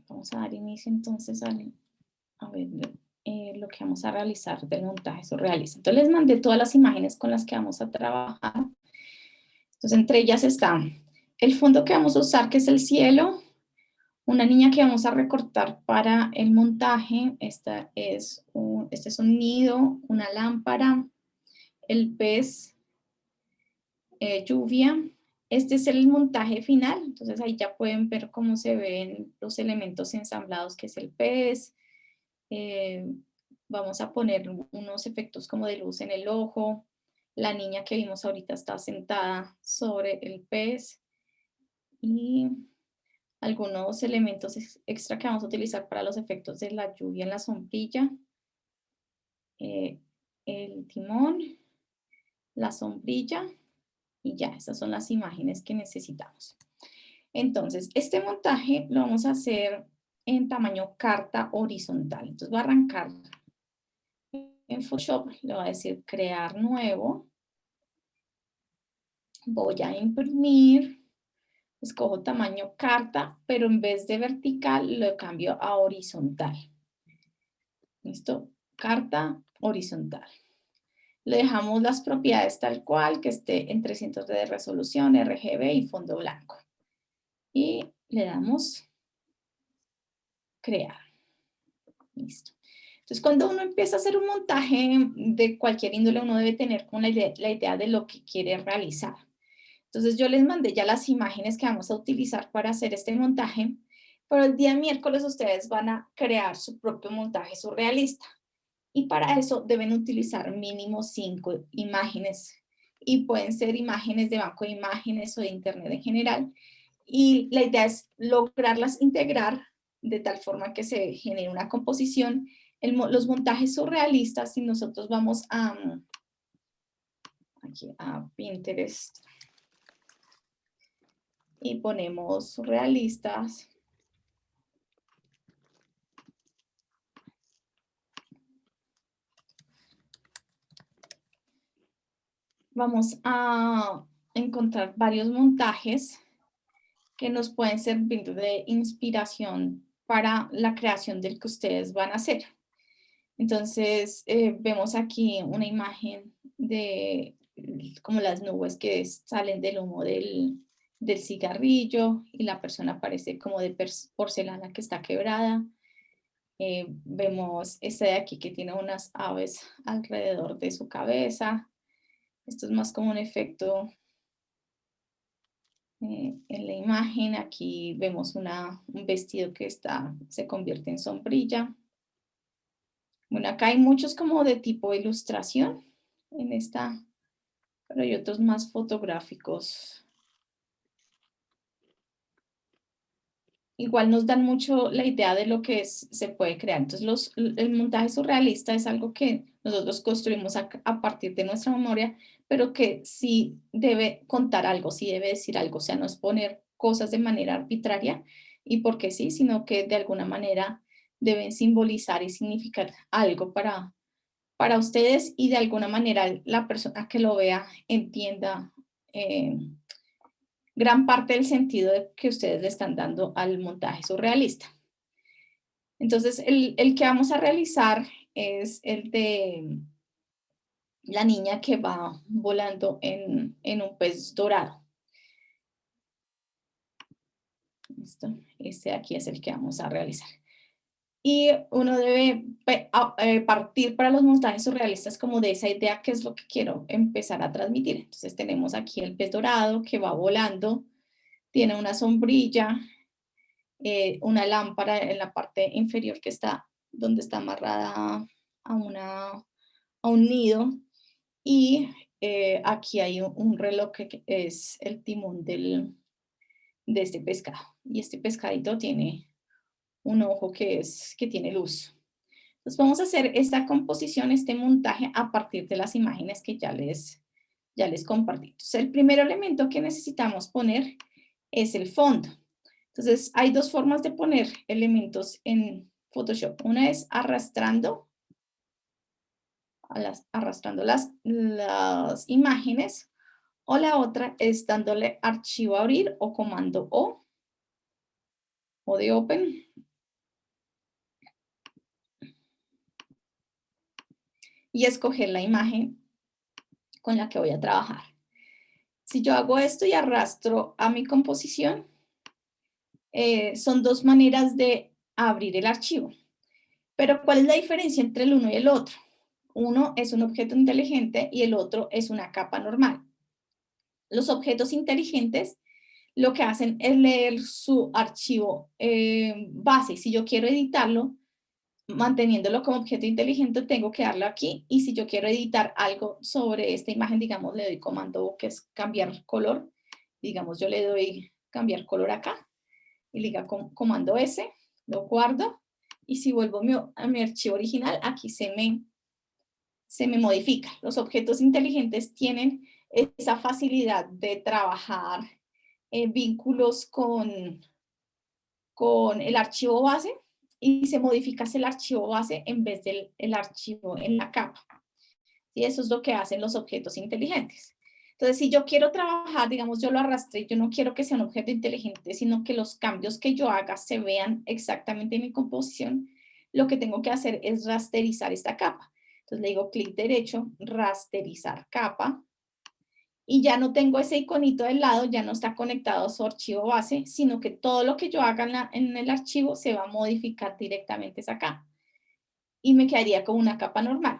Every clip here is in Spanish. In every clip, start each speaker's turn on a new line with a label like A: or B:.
A: Vamos a dar inicio entonces a ver lo que vamos a realizar del montaje surrealista. Entonces les mandé todas las imágenes con las que vamos a trabajar. Entonces entre ellas está el fondo que vamos a usar, que es el cielo, una niña que vamos a recortar para el montaje. Este es un nido, una lámpara, el pez, lluvia. Este es el montaje final, entonces ahí ya pueden ver cómo se ven los elementos ensamblados, que es el pez. Eh, Vamos a poner unos efectos como de luz en el ojo. La niña que vimos ahorita está sentada sobre el pez y algunos elementos extra que vamos a utilizar para los efectos de la lluvia en la sombrilla. eh, el timón, la sombrilla y ya, esas son las imágenes que necesitamos. Entonces, este montaje lo vamos a hacer en tamaño carta horizontal. Entonces, voy a arrancar en Photoshop, le voy a decir crear nuevo. Voy a imprimir, escojo tamaño carta, pero en vez de vertical lo cambio a horizontal. ¿Listo? Carta horizontal. Le dejamos las propiedades tal cual, que esté en 300 de resolución, RGB y fondo blanco. Y le damos crear. Listo. Entonces, cuando uno empieza a hacer un montaje de cualquier índole, uno debe tener como la idea de lo que quiere realizar. Entonces, yo les mandé ya las imágenes que vamos a utilizar para hacer este montaje, pero el día miércoles ustedes van a crear su propio montaje surrealista. Y para eso deben utilizar mínimo 5 imágenes. Y pueden ser imágenes de banco de imágenes o de internet en general. Y la idea es lograrlas integrar de tal forma que se genere una composición. Los montajes surrealistas, si nosotros vamos aquí a Pinterest y ponemos surrealistas, vamos a encontrar varios montajes que nos pueden servir de inspiración para la creación del que ustedes van a hacer. Entonces, vemos aquí una imagen de como las nubes que salen del humo del cigarrillo y la persona parece como de porcelana que está quebrada. Vemos este de aquí que tiene unas aves alrededor de su cabeza. Esto es más como un efecto en la imagen. Aquí vemos un vestido que se convierte en sombrilla. Bueno, acá hay muchos como de tipo ilustración en esta, pero hay otros más fotográficos. Igual nos dan mucho la idea de lo que se puede crear. Entonces, el montaje surrealista es algo que nosotros construimos a partir de nuestra memoria, pero que sí debe contar algo, sí debe decir algo. O sea, no es poner cosas de manera arbitraria y porque sí, sino que de alguna manera deben simbolizar y significar algo para ustedes y de alguna manera la persona que lo vea entienda gran parte del sentido que ustedes le están dando al montaje surrealista. Entonces, el que vamos a realizar es el de la niña que va volando en un pez dorado. ¿Listo? Este de aquí es el que vamos a realizar. Y uno debe partir para los montajes surrealistas como de esa idea que es lo que quiero empezar a transmitir. Entonces tenemos aquí el pez dorado que va volando, tiene una sombrilla, una lámpara en la parte inferior que está donde está amarrada a un nido y aquí hay un reloj que es el timón de este pescado. Y este pescadito tiene un ojo que tiene luz. Entonces vamos a hacer esta composición, este montaje a partir de las imágenes que ya les compartí. Entonces, el primer elemento que necesitamos poner es el fondo. Entonces hay dos formas de poner elementos en Photoshop. Una es arrastrando las imágenes o la otra es dándole archivo a abrir o comando O o de Open. Y escoger la imagen con la que voy a trabajar. Si yo hago esto y arrastro a mi composición, son dos maneras de abrir el archivo. Pero ¿cuál es la diferencia entre el uno y el otro? Uno es un objeto inteligente y el otro es una capa normal. Los objetos inteligentes lo que hacen es leer su archivo base. Si yo quiero editarlo, manteniéndolo como objeto inteligente, tengo que darle aquí. Y si yo quiero editar algo sobre esta imagen, digamos, le doy comando que es cambiar color. Digamos, yo le doy cambiar color acá y le diga comando S, lo guardo. Y si vuelvo a mi archivo original, aquí se me modifica. Los objetos inteligentes tienen esa facilidad de trabajar vínculos con el archivo base y se modifica el archivo base en vez del el archivo en la capa. Y eso es lo que hacen los objetos inteligentes. Entonces, si yo quiero trabajar, digamos, yo lo arrastré, yo no quiero que sea un objeto inteligente, sino que los cambios que yo haga se vean exactamente en mi composición, lo que tengo que hacer es rasterizar esta capa. Entonces le digo clic derecho, rasterizar capa, y ya no tengo ese iconito del lado, ya no está conectado a su archivo base, sino que todo lo que yo haga en el archivo se va a modificar directamente acá. Y me quedaría como una capa normal.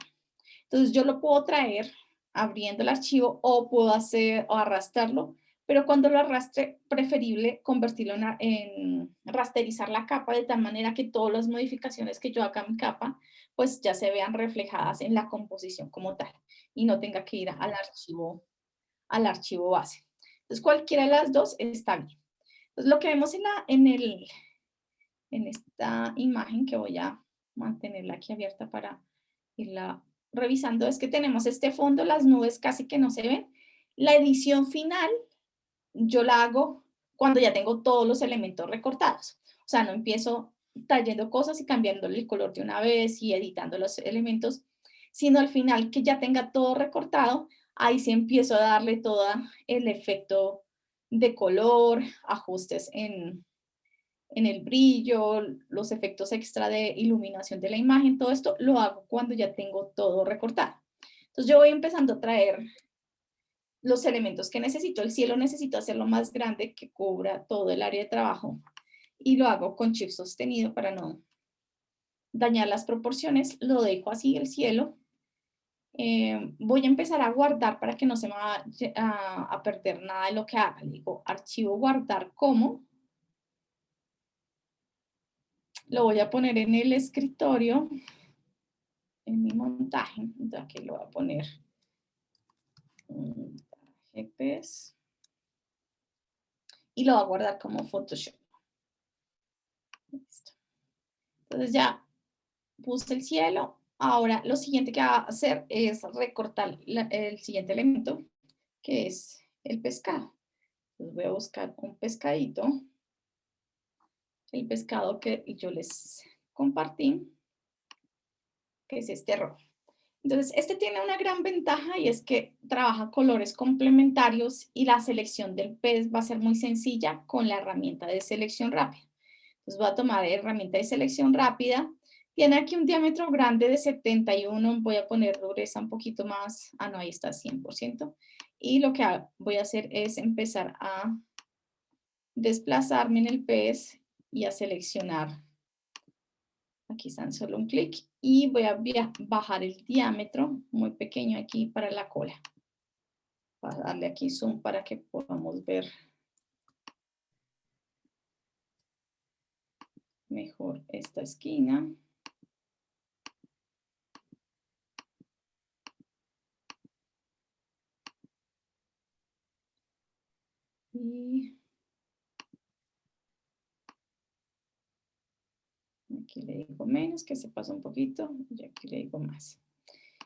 A: Entonces yo lo puedo traer abriendo el archivo o puedo hacer o arrastrarlo, pero cuando lo arrastre, preferible convertirlo en rasterizar la capa de tal manera que todas las modificaciones que yo haga en mi capa, pues ya se vean reflejadas en la composición como tal y no tenga que ir al archivo base. Entonces, cualquiera de las dos está bien. Entonces, lo que vemos en esta imagen, que voy a mantenerla aquí abierta para irla revisando, es que tenemos este fondo, las nubes casi que no se ven. La edición final yo la hago cuando ya tengo todos los elementos recortados. O sea, no empiezo trayendo cosas y cambiándole el color de una vez y editando los elementos, sino al final que ya tenga todo recortado, ahí sí empiezo a darle todo el efecto de color, ajustes en el brillo, los efectos extra de iluminación de la imagen, todo esto lo hago cuando ya tengo todo recortado. Entonces yo voy empezando a traer los elementos que necesito. El cielo necesito hacerlo más grande que cubra todo el área de trabajo y lo hago con shift sostenido para no dañar las proporciones. Lo dejo así el cielo. Voy a empezar a guardar para que no se me vaya a perder nada de lo que haga. Le digo archivo guardar como. Lo voy a poner en el escritorio, en mi montaje. Entonces aquí lo voy a poner GPS y lo voy a guardar como Photoshop. Listo. Entonces ya puse el cielo. Ahora lo siguiente que va a hacer es recortar el siguiente elemento, que es el pescado. Entonces voy a buscar un pescadito, el pescado que yo les compartí, que es este rojo. Entonces, este tiene una gran ventaja y es que trabaja colores complementarios y la selección del pez va a ser muy sencilla con la herramienta de selección rápida. Entonces, voy a tomar herramienta de selección rápida. Tiene aquí un diámetro grande de 71. Voy a poner dureza un poquito más. Ah, no, ahí está 100%. Y lo que voy a hacer es empezar a desplazarme en el pez y a seleccionar. Aquí están solo un clic y voy a bajar el diámetro muy pequeño aquí para la cola. Voy a darle aquí zoom para que podamos ver mejor esta esquina. Y aquí le digo menos, que se pasa un poquito, y aquí le digo más.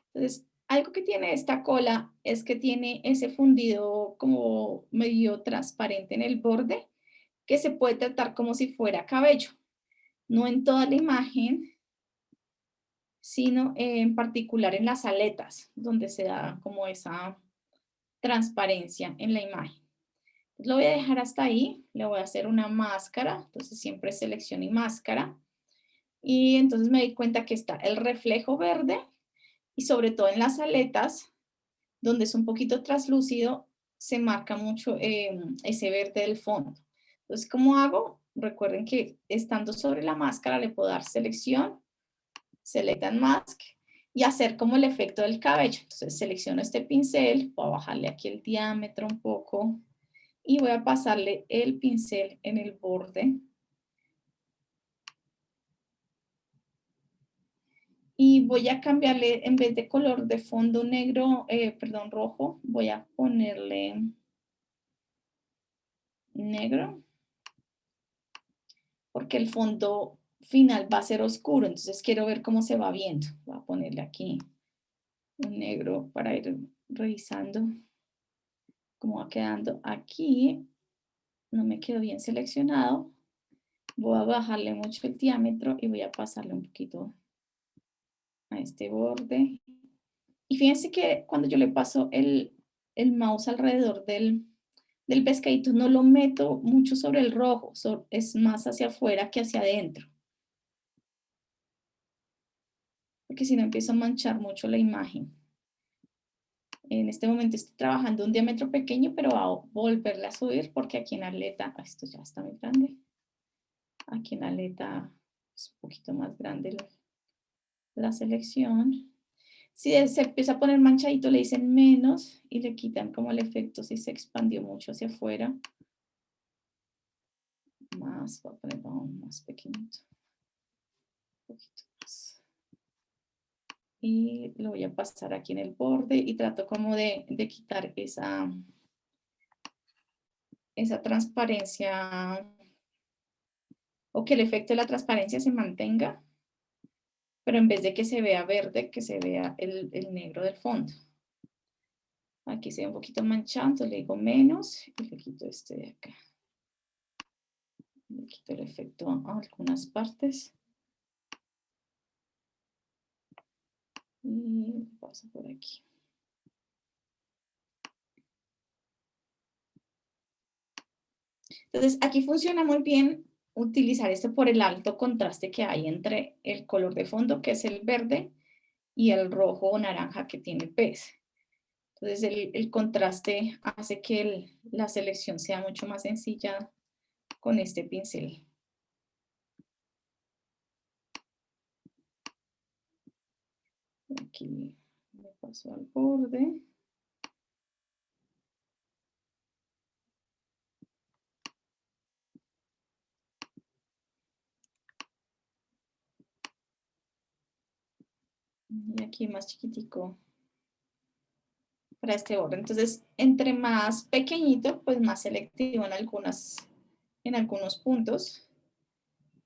A: Entonces, algo que tiene esta cola es que tiene ese fundido como medio transparente en el borde, que se puede tratar como si fuera cabello. No en toda la imagen, sino en particular en las aletas, donde se da como esa transparencia en la imagen. lo voy a dejar hasta ahí, le voy a hacer una máscara, entonces siempre selecciono y máscara. Y entonces me di cuenta que está el reflejo verde y sobre todo en las aletas, donde es un poquito translúcido, se marca mucho ese verde del fondo. Entonces, ¿cómo hago? Recuerden que estando sobre la máscara le puedo dar selección, select and mask y hacer como el efecto del cabello. Entonces selecciono este pincel, voy a bajarle aquí el diámetro un poco y voy a pasarle el pincel en el borde. Y voy a cambiarle, en vez de color de fondo negro, perdón, rojo, voy a ponerle negro, porque el fondo final va a ser oscuro, entonces quiero ver cómo se va viendo. Voy a ponerle aquí un negro para ir revisando cómo va quedando. Aquí no me quedó bien seleccionado. Voy a bajarle mucho el diámetro y voy a pasarle un poquito a este borde. Y fíjense que cuando yo le paso el mouse alrededor del pescadito, no lo meto mucho sobre el rojo, es más hacia afuera que hacia adentro. Porque si no empiezo a manchar mucho la imagen. En este momento estoy trabajando un diámetro pequeño, pero voy a volverla a subir porque aquí en aleta, esto ya está muy grande. Aquí en aleta es un poquito más grande la selección. Si se empieza a poner manchadito, le dicen menos y le quitan como el efecto si se expandió mucho hacia afuera. Más, voy a poner aún más pequeñito. Un poquito más. Y lo voy a pasar aquí en el borde y trato como de quitar esa transparencia o que el efecto de la transparencia se mantenga, pero en vez de que se vea verde, que se vea el negro del fondo. Aquí se ve un poquito manchado, entonces le digo menos y le quito este de acá. Le quito el efecto a algunas partes. Y paso por aquí. Entonces, aquí funciona muy bien utilizar esto por el alto contraste que hay entre el color de fondo, que es el verde, y el rojo o naranja que tiene el pez. Entonces, el contraste hace que la selección sea mucho más sencilla con este pincel. Aquí le paso al borde. Y aquí más chiquitico para este borde. Entonces, entre más pequeñito, pues más selectivo en algunos puntos.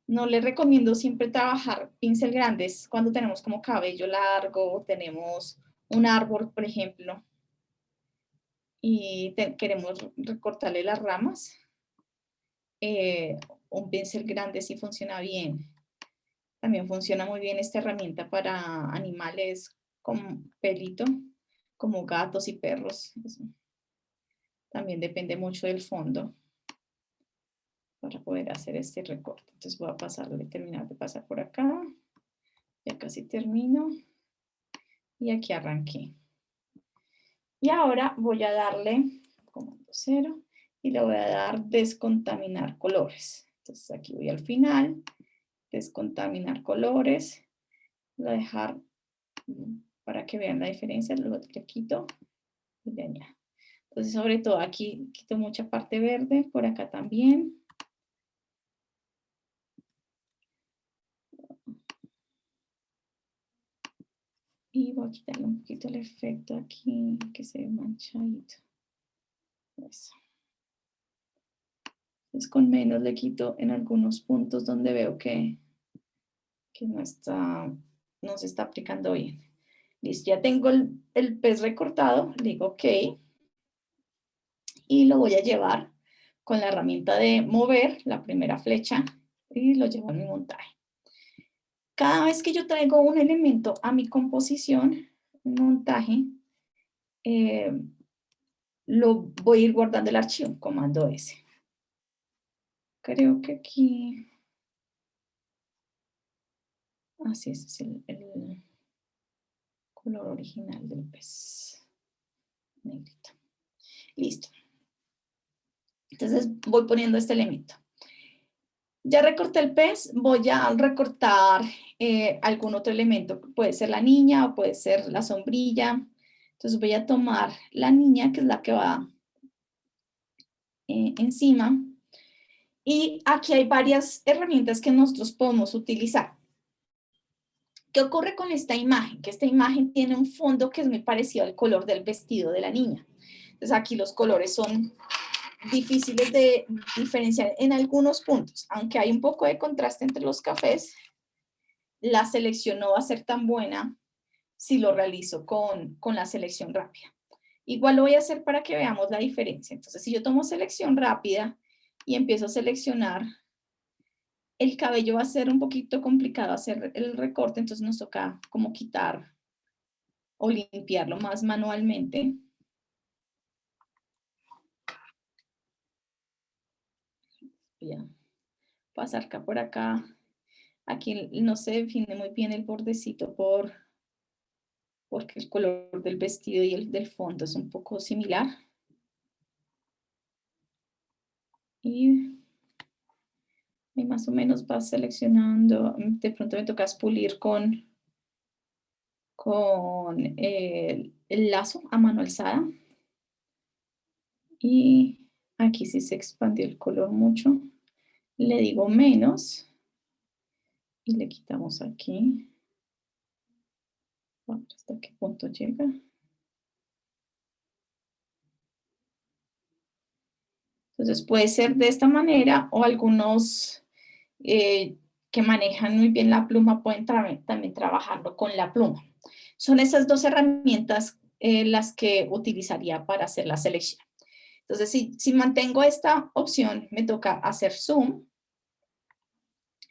A: No les recomiendo siempre trabajar pincel grandes cuando tenemos como cabello largo, o tenemos un árbol, por ejemplo, y queremos recortarle las ramas. Un pincel grande sí funciona bien. También funciona muy bien esta herramienta para animales con pelito, como gatos y perros. Eso también depende mucho del fondo para poder hacer este recorte. Entonces voy a terminar de pasar por acá. Ya casi termino. Y aquí arranqué. Y ahora voy a darle comando 0 y le voy a dar descontaminar colores. Entonces aquí voy al final, descontaminar colores. Voy a dejar para que vean la diferencia, lo quito y le añado. Entonces sobre todo aquí quito mucha parte verde, por acá también. Y voy a quitarle un poquito el efecto aquí, que se ve manchadito. Eso. Entonces con menos le quito en algunos puntos donde veo que no se está aplicando bien. Listo, ya tengo el pez recortado, le digo OK. Y lo voy a llevar con la herramienta de mover, la primera flecha, y lo llevo a mi montaje. Cada vez que yo traigo un elemento a mi composición, un montaje, lo voy a ir guardando el archivo, comando S. Creo que aquí, así es el color original del pez. Negrito. Listo. Entonces voy poniendo este elemento. Ya recorté el pez, voy a recortar algún otro elemento. Puede ser la niña o puede ser la sombrilla. Entonces voy a tomar la niña, que es la que va encima. Y aquí hay varias herramientas que nosotros podemos utilizar. ¿Qué ocurre con esta imagen? Que esta imagen tiene un fondo que es muy parecido al color del vestido de la niña. Entonces aquí los colores son difíciles de diferenciar en algunos puntos. Aunque hay un poco de contraste entre los cafés, la selección no va a ser tan buena si lo realizo con la selección rápida. Igual lo voy a hacer para que veamos la diferencia. Entonces, si yo tomo selección rápida y empiezo a seleccionar, el cabello va a ser un poquito complicado hacer el recorte, entonces nos toca como quitar o limpiarlo más manualmente. Voy a pasar acá por acá. Aquí no se define muy bien el bordecito porque el color del vestido y el del fondo es un poco similar. Y más o menos vas seleccionando. De pronto me tocas pulir con el lazo a mano alzada. Y aquí sí se expandió el color mucho. Le digo menos. Y le quitamos aquí. Vamos, ¿hasta qué punto llega? Entonces puede ser de esta manera o algunos que manejan muy bien la pluma pueden también trabajarlo con la pluma. Son esas dos herramientas las que utilizaría para hacer la selección. Entonces, si mantengo esta opción, me toca hacer zoom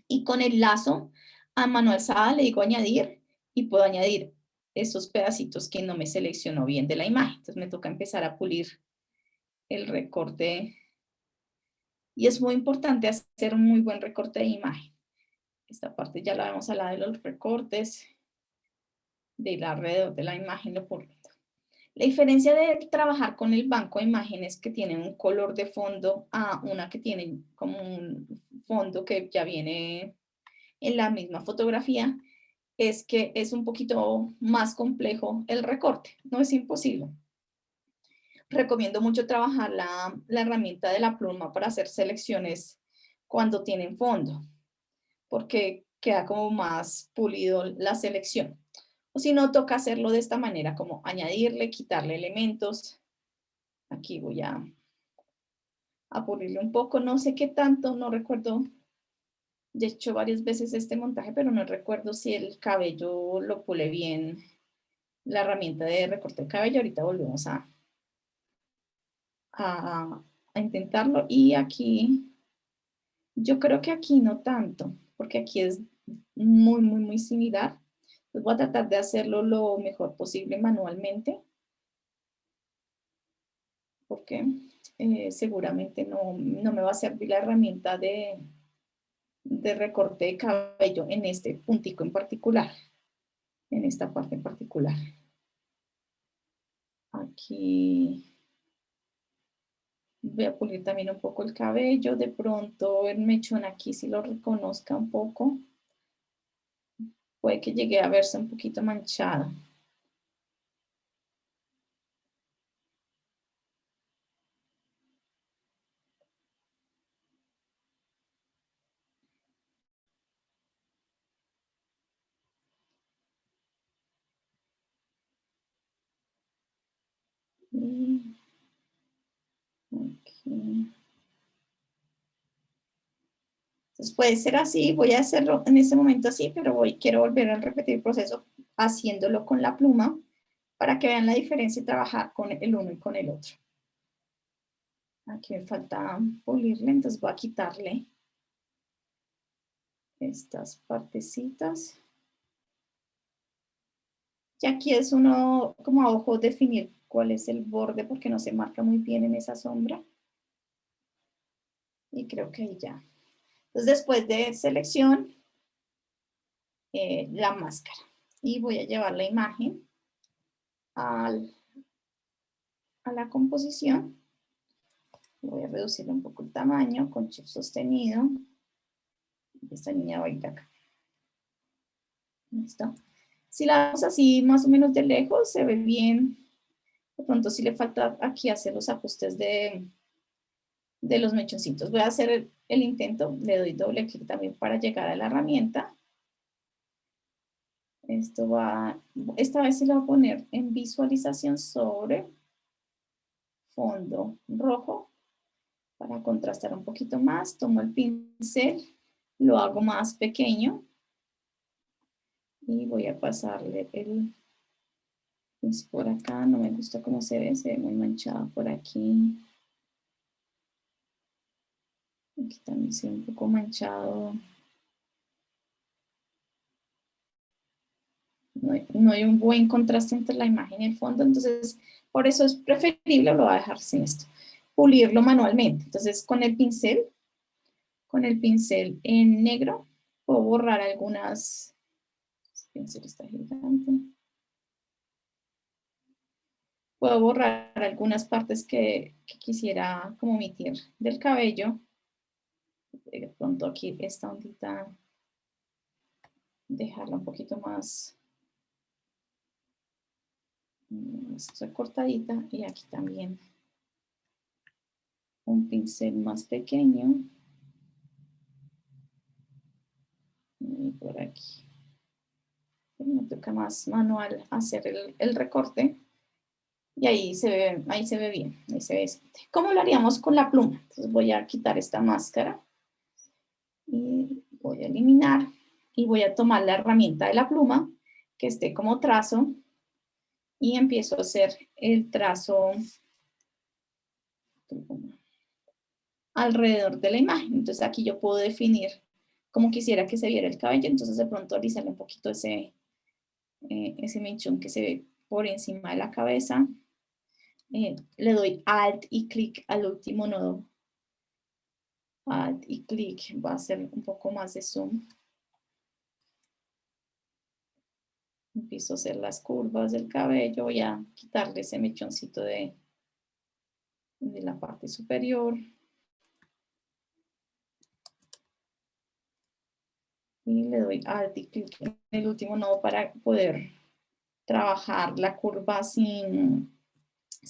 A: y con el lazo a mano alzada le digo añadir y puedo añadir esos pedacitos que no me seleccionó bien de la imagen. Entonces me toca empezar a pulir el recorte y es muy importante hacer un muy buen recorte de imagen. Esta parte ya la vemos a la de los recortes del alrededor de la imagen, lo pulido. La diferencia de trabajar con el banco de imágenes que tienen un color de fondo a una que tiene como un fondo que ya viene en la misma fotografía es que es un poquito más complejo el recorte, no es imposible. Recomiendo mucho trabajar la herramienta de la pluma para hacer selecciones cuando tienen fondo, porque queda como más pulido la selección. O si no, toca hacerlo de esta manera, como añadirle, quitarle elementos. Aquí voy a pulirle un poco, no sé qué tanto, no recuerdo. Ya he hecho varias veces este montaje, pero no recuerdo si el cabello lo pule bien la herramienta de recorte de cabello. Ahorita volvemos a intentarlo. Y aquí, yo creo que aquí no tanto, porque aquí es muy, muy, muy similar. Entonces voy a tratar de hacerlo lo mejor posible manualmente, porque seguramente no me va a servir la herramienta de recorte de cabello en este puntico en particular, en esta parte en particular. Aquí voy a pulir también un poco el cabello, de pronto el mechón aquí si lo reconozca un poco, puede que llegue a verse un poquito manchado. Y aquí. Entonces puede ser así, voy a hacerlo en este momento así, pero quiero volver a repetir el proceso haciéndolo con la pluma para que vean la diferencia y trabajar con el uno y con el otro. Aquí me falta pulirle, entonces voy a quitarle estas partecitas. Y aquí es uno como a ojo definir cuál es el borde porque no se marca muy bien en esa sombra. Y creo que ahí ya. Entonces después de selección, la máscara. Y voy a llevar la imagen a la composición. Voy a reducir un poco el tamaño con shift sostenido. Esta niña va a ir acá. ¿Listo? Si la vemos así más o menos de lejos, se ve bien. De pronto sí le falta aquí hacer los ajustes de los mechoncitos. Voy a hacer el intento. Le doy doble clic también para llegar a la herramienta. Esta vez se lo voy a poner en visualización sobre fondo rojo para contrastar un poquito más. Tomo el pincel, lo hago más pequeño y voy a pasarle el por acá. No me gusta cómo se ve muy manchado por aquí. Aquí también se ve un poco manchado. No hay un buen contraste entre la imagen y el fondo, entonces por eso es preferible, lo voy a dejar sin esto, pulirlo manualmente. Entonces con el pincel en negro, puedo borrar algunas, el pincel está gigante, puedo borrar algunas partes que quisiera como omitir del cabello. De pronto aquí esta ondita, dejarla un poquito más recortadita, y aquí también un pincel más pequeño. Y por aquí. Me toca más manual hacer el recorte. Y ahí se ve bien, ahí se ve decente. ¿Cómo lo haríamos con la pluma? Entonces voy a quitar esta máscara y voy a eliminar y voy a tomar la herramienta de la pluma que esté como trazo y empiezo a hacer el trazo alrededor de la imagen. Entonces aquí yo puedo definir como quisiera que se viera el cabello, entonces de pronto alisarle un poquito ese mechón que se ve por encima de la cabeza. Le doy Alt y clic al último nodo. Alt y clic, va a hacer un poco más de zoom. Empiezo a hacer las curvas del cabello, voy a quitarle ese mechoncito de la parte superior. Y le doy Alt y clic en el último nodo para poder trabajar la curva sin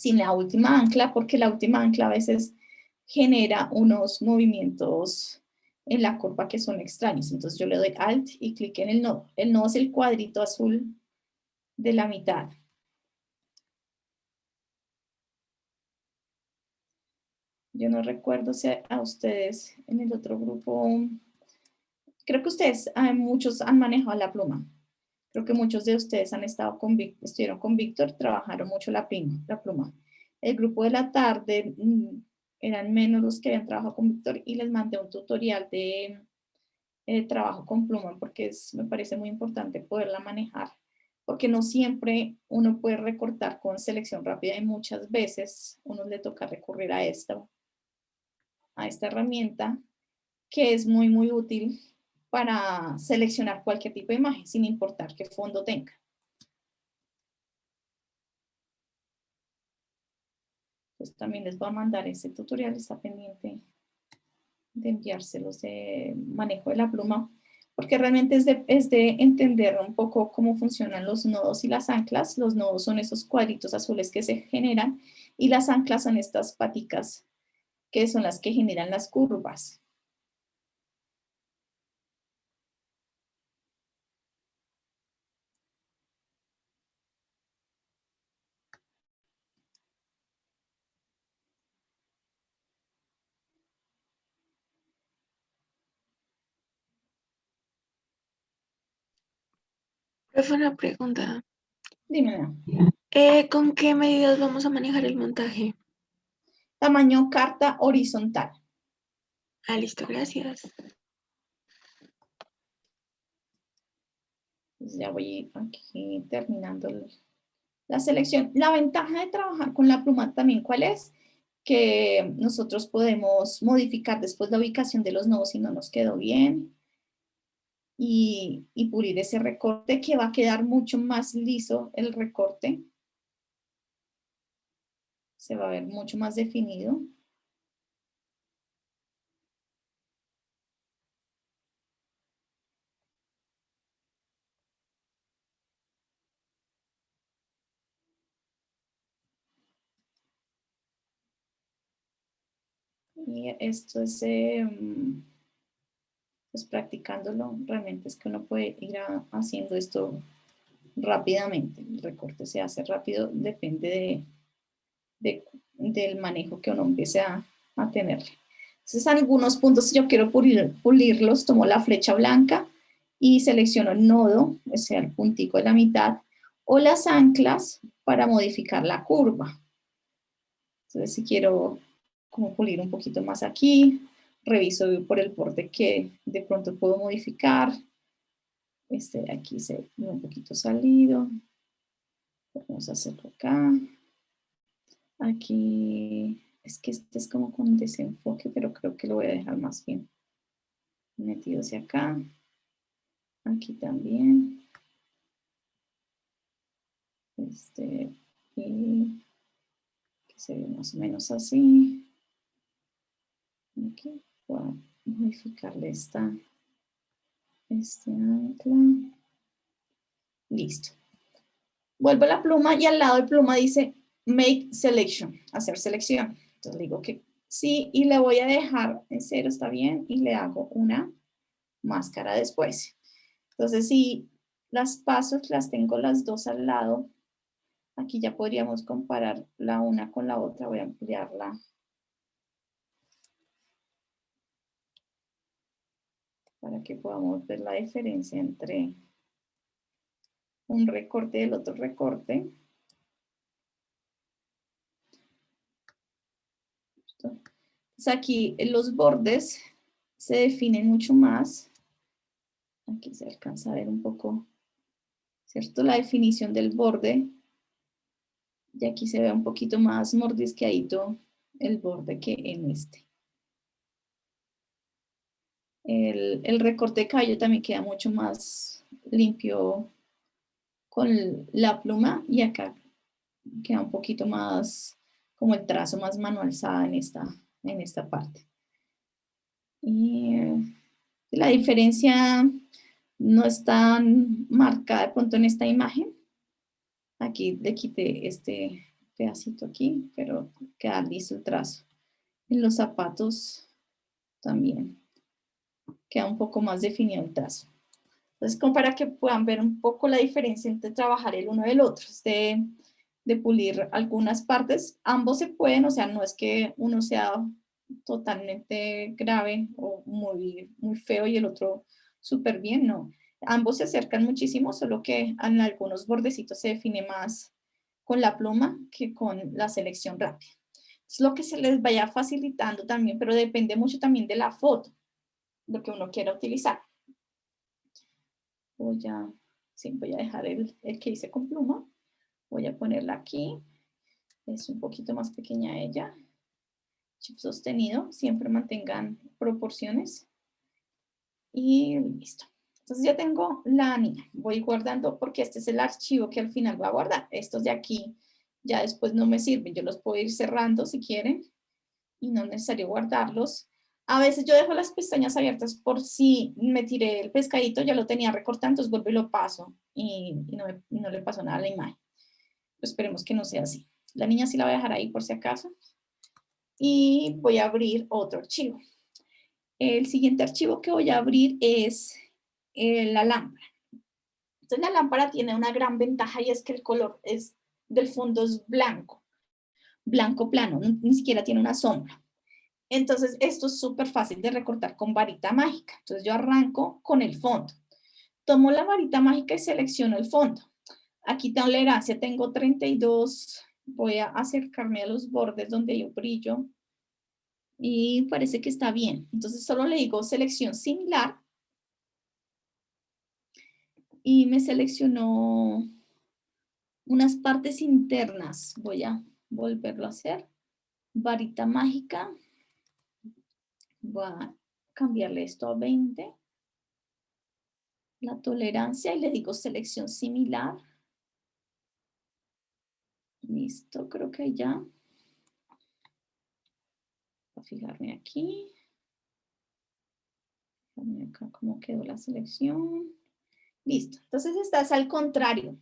A: la última ancla, porque la última ancla a veces genera unos movimientos en la curva que son extraños. Entonces yo le doy Alt y clic en el nodo. El nodo es el cuadrito azul de la mitad. Yo no recuerdo si a ustedes en el otro grupo, creo que ustedes, muchos han manejado la pluma. Creo que muchos de ustedes han estado estuvieron con Víctor, trabajaron mucho la pluma. El grupo de la tarde eran menos los que habían trabajado con Víctor y les mandé un tutorial de trabajo con pluma porque me parece muy importante poderla manejar, porque no siempre uno puede recortar con selección rápida y muchas veces uno le toca recurrir a esta herramienta que es muy, muy útil para seleccionar cualquier tipo de imagen sin importar qué fondo tenga. Entonces también les voy a mandar ese tutorial, está pendiente de enviárselos de manejo de la pluma, porque realmente es de entender un poco cómo funcionan los nodos y las anclas. Los nodos son esos cuadritos azules que se generan y las anclas son estas paticas que son las que generan las curvas.
B: Profe, una pregunta.
A: Dime.
B: ¿Con qué medidas vamos a manejar el montaje?
A: Tamaño carta horizontal.
B: Ah, listo, gracias.
A: Entonces ya voy aquí terminando la selección. La ventaja de trabajar con la pluma también, ¿cuál es? Que nosotros podemos modificar después la ubicación de los nodos si no nos quedó bien y pulir ese recorte que va a quedar mucho más liso el recorte. Se va a ver mucho más definido. Y esto es, pues practicándolo, realmente es que uno puede ir haciendo esto rápidamente. El recorte se hace rápido, depende del manejo que uno empiece a tenerle. Entonces, algunos puntos yo quiero pulirlos, tomo la flecha blanca y selecciono el nodo, o sea, el puntico de la mitad, o las anclas para modificar la curva. Entonces, si quiero como pulir un poquito más aquí, reviso por el borde que de pronto puedo modificar. Este de aquí se ve un poquito salido. Vamos a hacerlo acá. Aquí, es que este es como con desenfoque, pero creo que lo voy a dejar más bien metido hacia acá. Aquí también. Y que se ve más o menos así. Aquí voy a modificarle este ancla. Listo. Vuelvo a la pluma y al lado de pluma dice Make Selection, hacer selección. Entonces le digo que sí y le voy a dejar en 0, está bien, y le hago una máscara después. Entonces si las paso, las tengo las dos al lado, aquí ya podríamos comparar la una con la otra. Voy a ampliarla para que podamos ver la diferencia entre un recorte y el otro recorte. Entonces aquí los bordes se definen mucho más. Aquí se alcanza a ver un poco, ¿cierto? La definición del borde. Y aquí se ve un poquito más mordisqueadito el borde que en este. El recorte de cabello también queda mucho más limpio con la pluma y acá queda un poquito más como el trazo más manualizado en esta parte. Y la diferencia no es tan marcada de pronto en esta imagen. Aquí le quité este pedacito aquí, pero queda listo el trazo. En los zapatos también queda un poco más definido el trazo. Entonces, como para que puedan ver un poco la diferencia entre trabajar el uno del otro, de pulir algunas partes, ambos se pueden, o sea, no es que uno sea totalmente grave o muy feo y el otro súper bien, no. Ambos se acercan muchísimo, solo que en algunos bordecitos se define más con la pluma que con la selección rápida. Es lo que se les vaya facilitando también, pero depende mucho también de la foto, lo que uno quiera utilizar. Voy a dejar el que hice con pluma. Voy a ponerla aquí. Es un poquito más pequeña ella. Chip sostenido. Siempre mantengan proporciones. Y listo. Entonces ya tengo la niña. Voy guardando porque este es el archivo que al final va a guardar. Estos de aquí ya después no me sirven. Yo los puedo ir cerrando si quieren. Y no es necesario guardarlos. A veces yo dejo las pestañas abiertas por si me tiré el pescadito, ya lo tenía recortado, entonces vuelvo y lo paso y no le pasó nada a la imagen. Pues esperemos que no sea así. La niña sí la voy a dejar ahí por si acaso. Y voy a abrir otro archivo. El siguiente archivo que voy a abrir es la lámpara. Entonces la lámpara tiene una gran ventaja y es que el color del fondo es blanco, blanco plano, ni siquiera tiene una sombra. Entonces, esto es súper fácil de recortar con varita mágica. Entonces, yo arranco con el fondo. Tomo la varita mágica y selecciono el fondo. Aquí tolerancia tengo 32. Voy a acercarme a los bordes donde hay un brillo. Y parece que está bien. Entonces, solo le digo selección similar. Y me seleccionó unas partes internas. Voy a volverlo a hacer. Varita mágica. Voy a cambiarle esto a 20. La tolerancia y le digo selección similar. Listo, creo que ya. Voy a fijarme aquí. Fijarme acá cómo quedó la selección. Listo, entonces esta es al contrario.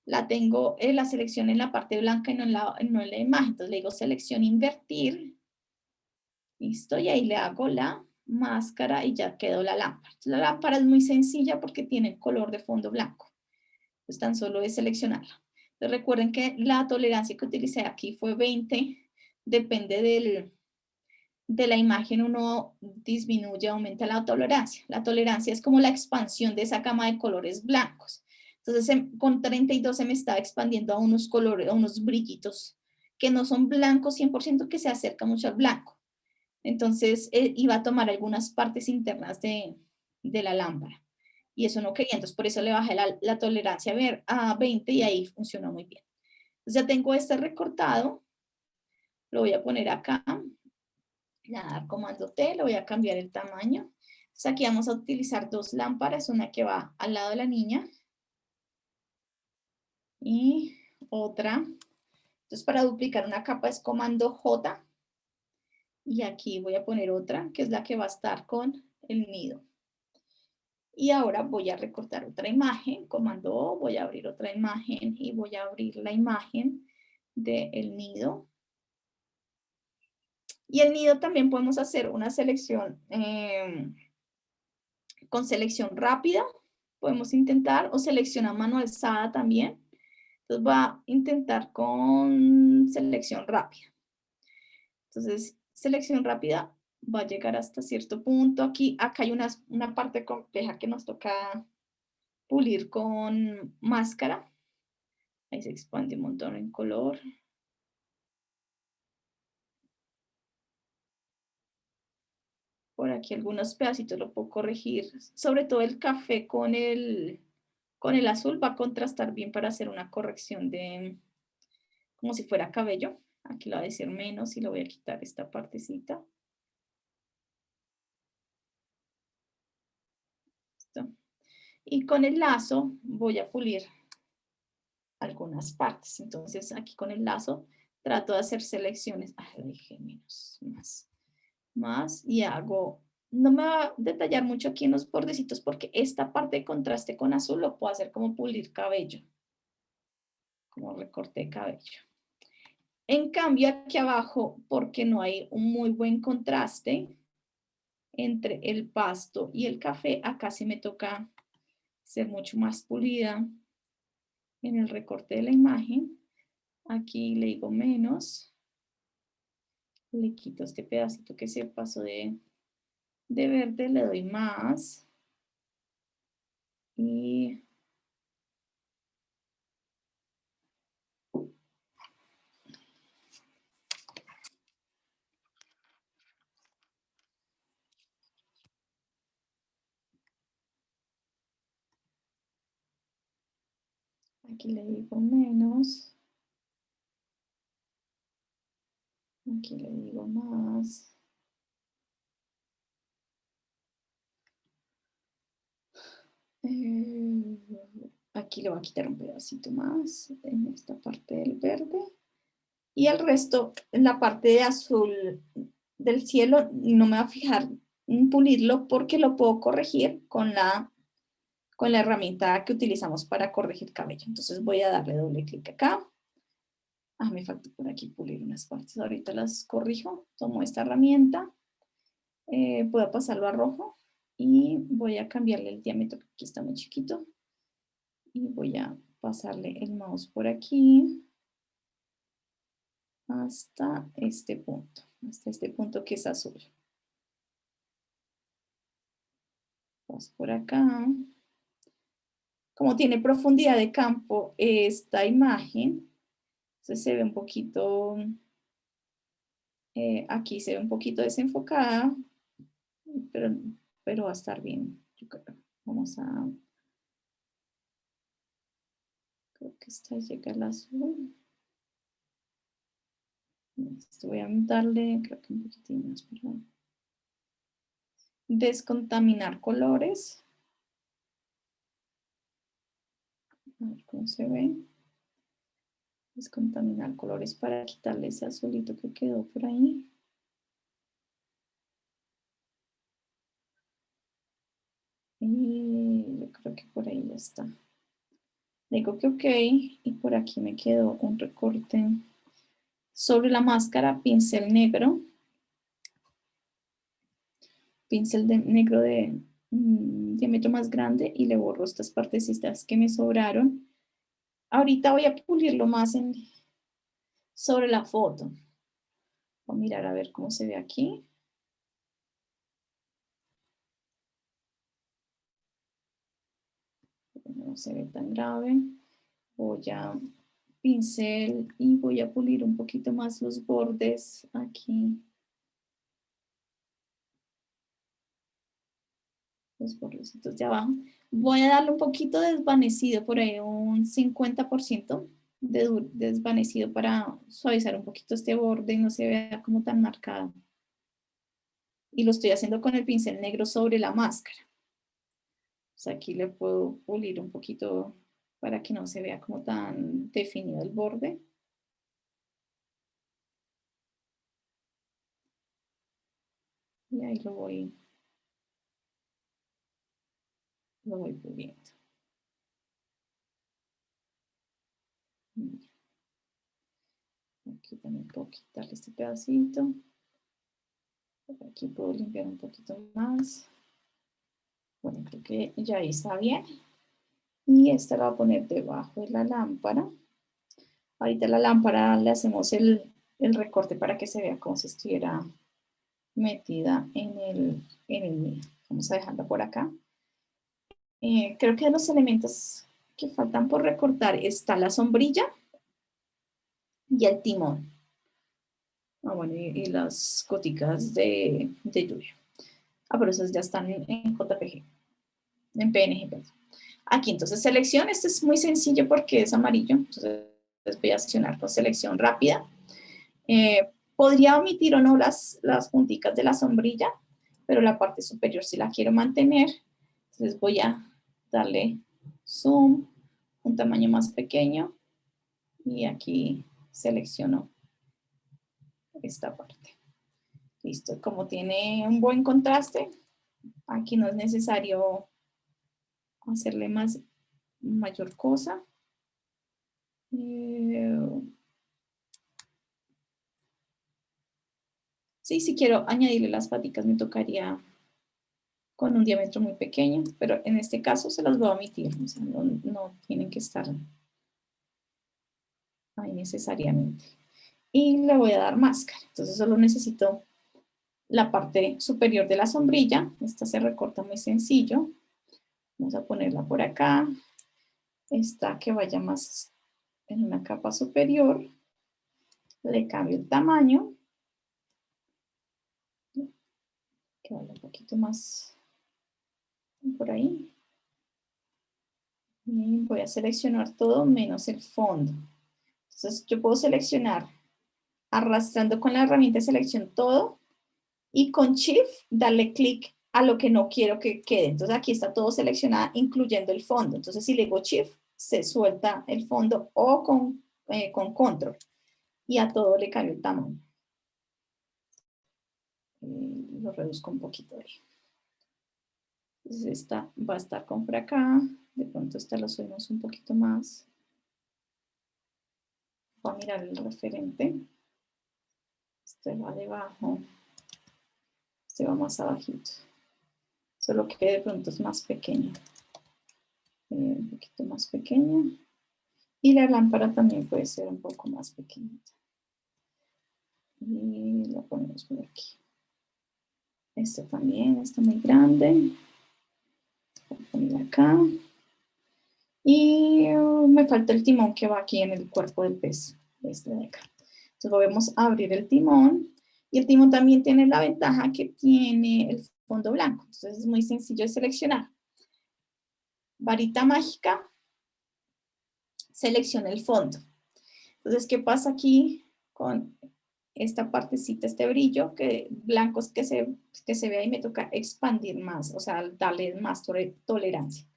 A: La tengo la selección en la parte blanca y no en la imagen. Entonces le digo selección invertir. Listo, y ahí le hago la máscara y ya quedó la lámpara. La lámpara es muy sencilla porque tiene color de fondo blanco. Pues tan solo es seleccionarla. Entonces recuerden que la tolerancia que utilicé aquí fue 20. Depende de la imagen, uno disminuye, aumenta la tolerancia. La tolerancia es como la expansión de esa gama de colores blancos. Entonces con 32 se me está expandiendo a unos colores, a unos brillitos que no son blancos 100%, que se acerca mucho al blanco. Entonces iba a tomar algunas partes internas de la lámpara. Y eso no quería, entonces por eso le bajé la tolerancia a 20 y ahí funcionó muy bien. Entonces ya tengo este recortado, lo voy a poner acá, le voy a dar comando T, le voy a cambiar el tamaño. Entonces aquí vamos a utilizar dos lámparas, una que va al lado de la niña y otra. Entonces para duplicar una capa es comando J y aquí voy a poner otra que es la que va a estar con el nido. Y ahora voy a recortar otra imagen, comando O, voy a abrir otra imagen y voy a abrir la imagen del nido. Y el nido también podemos hacer una selección con selección rápida, podemos intentar, o selección a mano alzada también. Entonces voy a intentar con selección rápida. Entonces, selección rápida va a llegar hasta cierto punto. Acá hay una parte compleja que nos toca pulir con máscara. Ahí se expande un montón en color. Por aquí algunos pedacitos lo puedo corregir. Sobre todo el café con el azul va a contrastar bien para hacer una corrección de como si fuera cabello. Aquí lo voy a decir menos y lo voy a quitar esta partecita. ¿Listo? Y con el lazo voy a pulir algunas partes. Entonces aquí con el lazo trato de hacer selecciones. Ay, dije menos, más y hago, no me va a detallar mucho aquí en los bordecitos porque esta parte de contraste con azul lo puedo hacer como pulir cabello, como recorte de cabello. En cambio aquí abajo, porque no hay un muy buen contraste entre el pasto y el café, acá sí me toca ser mucho más pulida en el recorte de la imagen. Aquí le digo menos, le quito este pedacito que se pasó de verde, le doy más y aquí le digo menos, aquí le digo más. Aquí le voy a quitar un pedacito más en esta parte del verde. Y el resto, en la parte de azul del cielo, no me va a fijar en pulirlo porque lo puedo corregir con la herramienta que utilizamos para corregir cabello. Entonces voy a darle doble clic acá. Me falta por aquí pulir unas partes. Ahorita las corrijo. Tomo esta herramienta. Puedo pasarlo a rojo. Y voy a cambiarle el diámetro, que aquí está muy chiquito. Y voy a pasarle el mouse por aquí. Hasta este punto. Hasta este punto que es azul. Vamos por acá. Como tiene profundidad de campo esta imagen, entonces se ve un poquito, aquí se ve un poquito desenfocada, pero, va a estar bien, yo creo. Vamos a Creo que esta llega el azul. Voy a darle, creo que un poquitín más para descontaminar colores. A ver cómo se ve. Descontaminar colores para quitarle ese azulito que quedó por ahí. Y yo creo que por ahí ya está. Digo que ok, y por aquí me quedó un recorte sobre la máscara, pincel negro. Pincel negro de diámetro más grande y le borro estas partecitas que me sobraron. Ahorita voy a pulirlo más sobre la foto. Voy a mirar a ver cómo se ve aquí. No se ve tan grave. Voy a pincel y voy a pulir un poquito más los bordes aquí. Los bordecitos de abajo. Voy a darle un poquito de desvanecido, por ahí un 50% de desvanecido para suavizar un poquito este borde y no se vea como tan marcado. Y lo estoy haciendo con el pincel negro sobre la máscara. O sea, aquí le puedo pulir un poquito para que no se vea como tan definido el borde. Y ahí lo voy puliendo. Aquí también puedo quitarle este pedacito. Aquí puedo limpiar un poquito más. Bueno, creo que ya ahí está bien. Y esta la voy a poner debajo de la lámpara. Ahorita la lámpara le hacemos el recorte para que se vea como si estuviera metida en el medio. Vamos a dejarla por acá. Creo que de los elementos que faltan por recortar está la sombrilla y el timón. Ah, bueno, y las goticas de lluvia. Ah, pero esas ya están en JPG, en PNG. Perdón. Aquí entonces selección, este es muy sencillo porque es amarillo, entonces voy a seleccionar con selección rápida. Podría omitir o no las punticas de la sombrilla, pero la parte superior sí la quiero mantener, entonces voy a darle zoom, un tamaño más pequeño y aquí selecciono esta parte. Listo, como tiene un buen contraste, aquí no es necesario hacerle mayor cosa. Sí, si quiero añadirle las paticas me tocaría con un diámetro muy pequeño, pero en este caso se las voy a omitir, o sea, no tienen que estar ahí necesariamente. Y le voy a dar máscara, entonces solo necesito la parte superior de la sombrilla, esta se recorta muy sencillo, vamos a ponerla por acá, esta que vaya más en una capa superior, le cambio el tamaño, que vaya un poquito más por ahí, y voy a seleccionar todo menos el fondo. Entonces yo puedo seleccionar arrastrando con la herramienta de selección todo y con Shift darle clic a lo que no quiero que quede. Entonces aquí está todo seleccionado incluyendo el fondo. Entonces si le digo Shift se suelta el fondo o con Control y a todo le cambio el tamaño. Lo reduzco un poquito ahí. Entonces esta va a estar con por acá. De pronto esta lo subimos un poquito más. Voy a mirar el referente. Este va debajo. Este va más abajito. Solo que de pronto es más pequeño. Un poquito más pequeña. Y la lámpara también puede ser un poco más pequeñita. Y la ponemos por aquí. Este también está muy grande. Voy a poner acá. Y me falta el timón que va aquí en el cuerpo del pez. Este de acá. Entonces volvemos a abrir el timón. Y el timón también tiene la ventaja que tiene el fondo blanco. Entonces es muy sencillo de seleccionar. Varita mágica. seleccione el fondo. Entonces, ¿qué pasa aquí con esta partecita, este brillo que blancos que se ve ahí? Me toca expandir más, o sea, darle más tolerancia.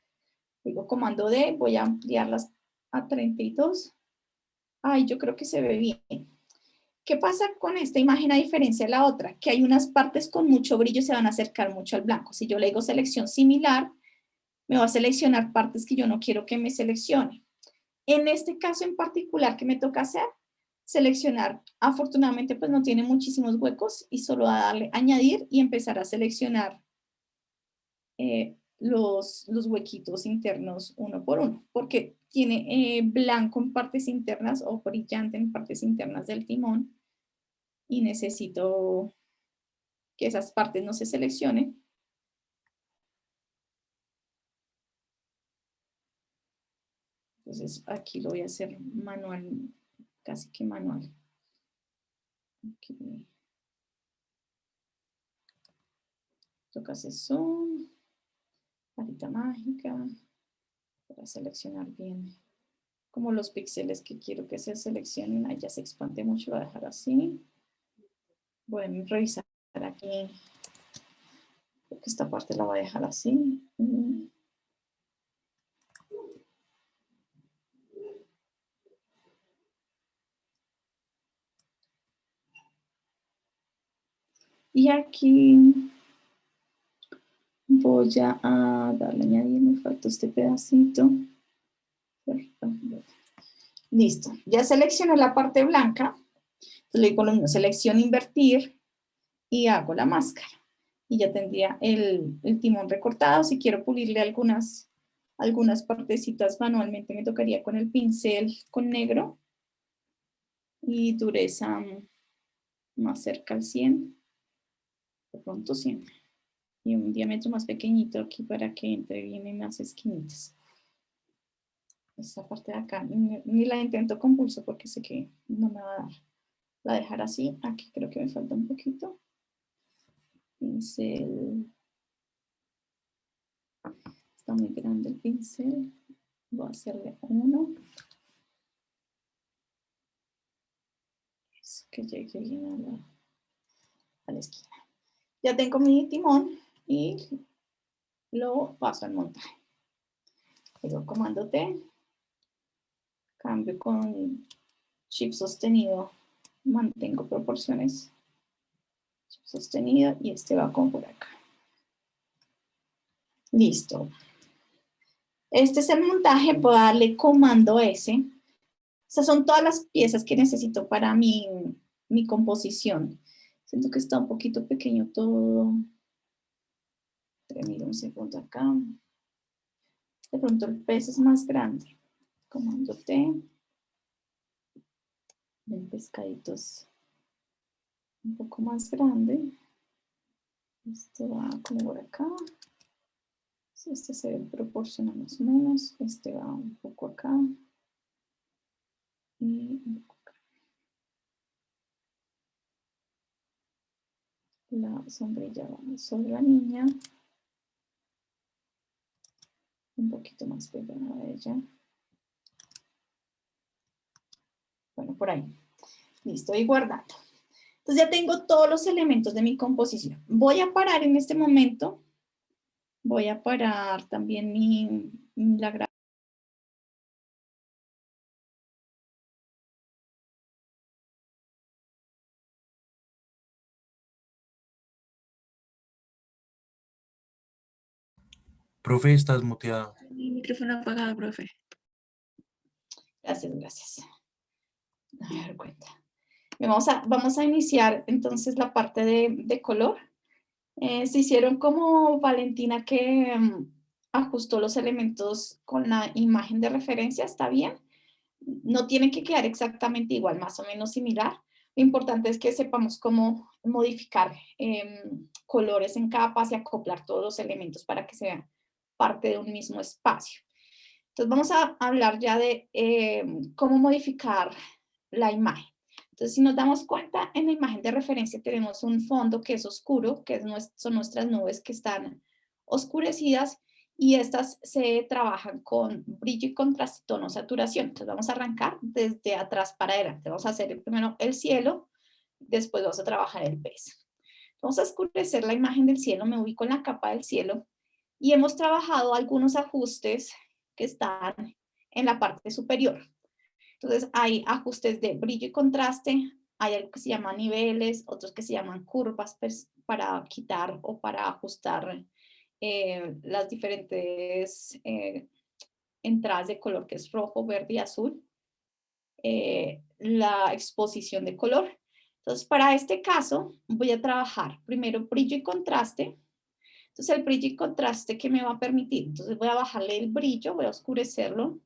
A: Digo comando D, voy a ampliarlas a 32. Ay, yo creo que se ve bien. ¿Qué pasa con esta imagen a diferencia de la otra? Que hay unas partes con mucho brillo y se van a acercar mucho al blanco. Si yo le digo selección similar, me va a seleccionar partes que yo no quiero que me seleccione. En este caso en particular, ¿qué me toca hacer? Seleccionar. Afortunadamente, pues no tiene muchísimos huecos y solo a darle añadir y empezar a seleccionar los huequitos internos uno por uno, porque tiene blanco en partes internas o brillante en partes internas del timón y necesito que esas partes no se seleccionen. Entonces aquí lo voy a hacer manual, casi que manual. Aquí. Toca hacer zoom, varita mágica, para seleccionar bien como los píxeles que quiero que se seleccionen. Ahí ya se expande mucho, lo voy a dejar así. Voy a revisar aquí, porque esta parte la voy a dejar así. Y aquí voy a darle a añadir, me falta este pedacito. Listo, ya seleccioné la parte blanca. Entonces le digo lo mismo, selección invertir y hago la máscara. Y ya tendría el timón recortado. Si quiero pulirle algunas partecitas manualmente, me tocaría con el pincel con negro y dureza más cerca al 100, de pronto 100. Y un diámetro más pequeñito aquí para que entre bien en las esquinitas. Esta parte de acá, ni la intento con pulso porque sé que no me va a dar. La dejar así, aquí creo que me falta un poquito. Pincel. Está muy grande el pincel. Voy a hacerle uno. Que llegue bien a la esquina. Ya tengo mi timón y lo paso al montaje. Luego comando T, cambio con shift sostenido, mantengo proporciones, shift sostenido y este va con por acá. Listo. Este es el montaje, puedo darle comando S. Estas son todas las piezas que necesito para mi composición. Siento que está un poquito pequeño todo. Mira un segundo acá. De pronto el pez es más grande. Comando T. El pescadito es un poco más grande. Este va como por acá. Este se proporciona más o menos. Este va un poco acá. Y un poco acá. La sombrilla va sobre la niña. Un poquito más pegada a ella. Bueno, por ahí. Listo, y guardando. Entonces ya tengo todos los elementos de mi composición. Voy a parar en este momento. Voy a parar también la grabación.
C: Profe, estás muteada.
B: Mi micrófono apagado, profe.
A: Gracias, gracias. A ver, cuenta. Vamos a iniciar entonces la parte de color. Se hicieron como Valentina que ajustó los elementos con la imagen de referencia, ¿está bien? No tiene que quedar exactamente igual, más o menos similar. Lo importante es que sepamos cómo modificar colores en capas y acoplar todos los elementos para que sean parte de un mismo espacio. Entonces vamos a hablar ya de cómo modificar la imagen. Entonces, si nos damos cuenta, en la imagen de referencia tenemos un fondo que es oscuro, que son nuestras nubes que están oscurecidas, y estas se trabajan con brillo y contraste, tono, saturación. Entonces vamos a arrancar desde atrás para adelante. Vamos a hacer primero el cielo, después vamos a trabajar el pez. Vamos a oscurecer la imagen del cielo, me ubico en la capa del cielo y hemos trabajado algunos ajustes que están en la parte superior. Entonces hay ajustes de brillo y contraste, hay algo que se llama niveles, otros que se llaman curvas para quitar o para ajustar las diferentes entradas de color que es rojo, verde y azul. La exposición de color. Entonces, para este caso, voy a trabajar primero brillo y contraste. Entonces, el brillo y contraste, ¿qué me va a permitir? Entonces, voy a bajarle el brillo, voy a oscurecerlo.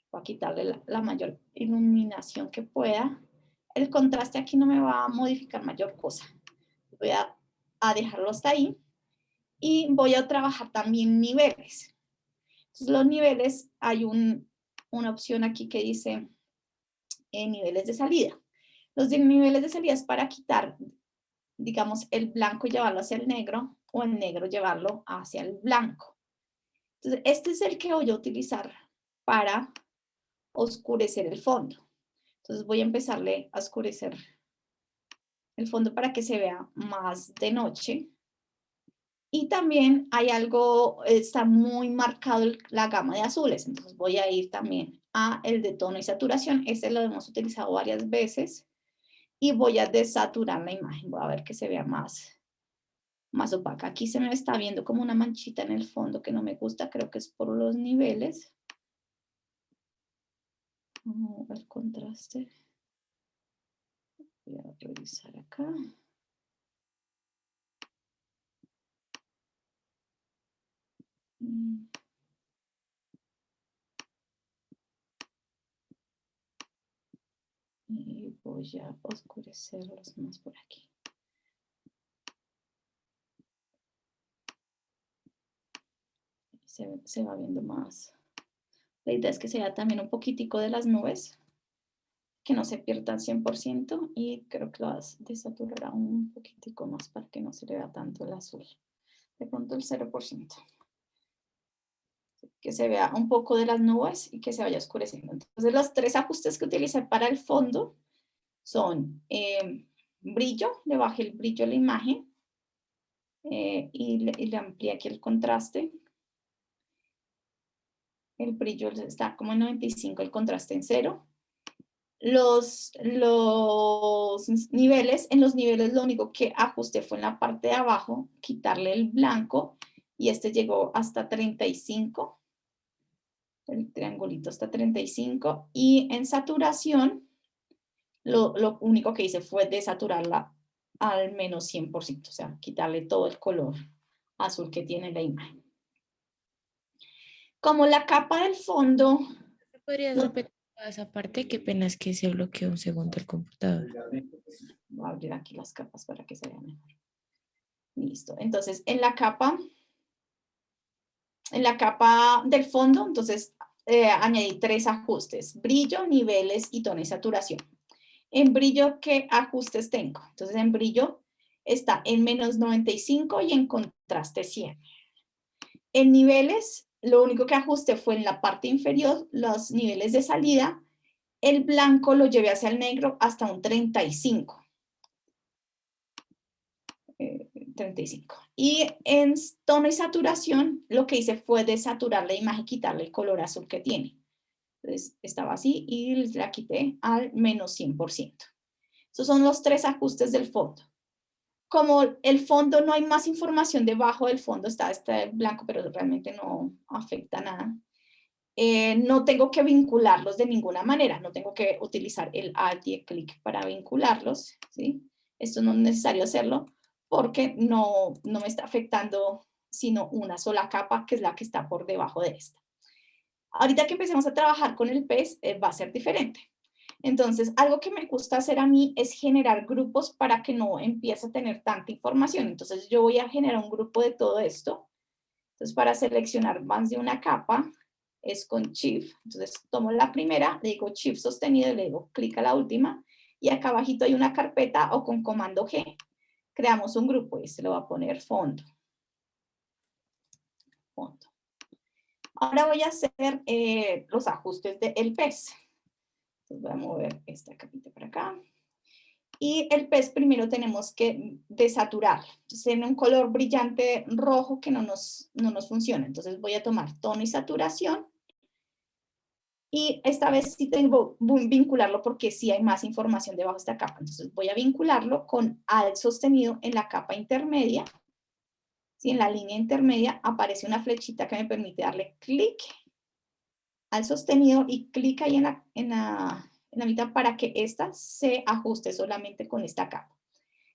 A: Voy a quitarle la mayor iluminación que pueda. El contraste aquí no me va a modificar mayor cosa. Voy a dejarlo hasta ahí. Y voy a trabajar también niveles. Entonces, los niveles, hay una opción aquí que dice niveles de salida. Los niveles de salida es para quitar, digamos, el blanco y llevarlo hacia el negro, o el negro llevarlo hacia el blanco. Entonces, este es el que voy a utilizar para oscurecer el fondo. Entonces, voy a empezarle a oscurecer el fondo para que se vea más de noche. Y también hay algo, está muy marcado la gama de azules. Entonces, voy a ir también a el de tono y saturación. Este lo hemos utilizado varias veces. Y voy a desaturar la imagen. Voy a ver que se vea más opaca. Aquí se me está viendo como una manchita en el fondo que no me gusta. Creo que es por los niveles. El contraste. Voy a revisar acá. Y voy a oscurecerlos más por aquí. Se va viendo más. La idea es que sea también un poquitico de las nubes, que no se pierdan 100%, y creo que las desaturará un poquitico más para que no se le vea tanto el azul. De pronto el 0%. Que se vea un poco de las nubes y que se vaya oscureciendo. Entonces los tres ajustes que utilicé para el fondo son brillo, le bajé el brillo a la imagen y le amplié aquí el contraste. El brillo está como en 95, el contraste en 0. Los niveles, en los niveles lo único que ajusté fue en la parte de abajo, quitarle el blanco, y este llegó hasta 35. El triangulito hasta 35. Y en saturación, lo único que hice fue desaturarla al menos 100%, o sea, quitarle todo el color azul que tiene la imagen. Como la capa del fondo...
B: ¿Podrías repetir toda esa parte? Qué pena, es que se bloqueó un segundo el computador.
A: Voy a abrir aquí las capas para que se vea mejor. Listo. Entonces, en la capa del fondo, entonces añadí tres ajustes: brillo, niveles y tono y saturación. En brillo, ¿qué ajustes tengo? Entonces, en brillo está en menos 95 y en contraste 100. En niveles, lo único que ajusté fue en la parte inferior, los niveles de salida. El blanco lo llevé hacia el negro hasta un 35. 35. Y en tono y saturación, lo que hice fue desaturar la imagen, quitarle el color azul que tiene. Entonces, estaba así y la quité al menos 100%. Esos son los tres ajustes del fondo. Como el fondo no hay más información debajo del fondo, está este blanco, pero realmente no afecta nada. No tengo que vincularlos de ninguna manera, no tengo que utilizar el Alt y el clic para vincularlos, ¿sí? Esto no es necesario hacerlo porque no me está afectando sino una sola capa, que es la que está por debajo de esta. Ahorita que empecemos a trabajar con el pez, va a ser diferente. Entonces, algo que me gusta hacer a mí es generar grupos para que no empiece a tener tanta información. Entonces, yo voy a generar un grupo de todo esto. Entonces, para seleccionar más de una capa, es con Shift. Entonces, tomo la primera, le digo Shift sostenido y le digo clic a la última. Y acá abajito hay una carpeta, o con comando G, creamos un grupo y se lo va a poner fondo. fondo. Ahora voy a hacer los ajustes del pez. Entonces voy a mover esta capita para acá. Y el pez primero tenemos que desaturar. Entonces tiene un color brillante rojo que no nos funciona. Entonces voy a tomar tono y saturación. Y esta vez sí tengo que vincularlo porque sí hay más información debajo de esta capa. Entonces voy a vincularlo con Alt sostenido en la capa intermedia. ¿Sí? En la línea intermedia aparece una flechita que me permite darle clic al sostenido y clic ahí en la mitad para que esta se ajuste solamente con esta capa.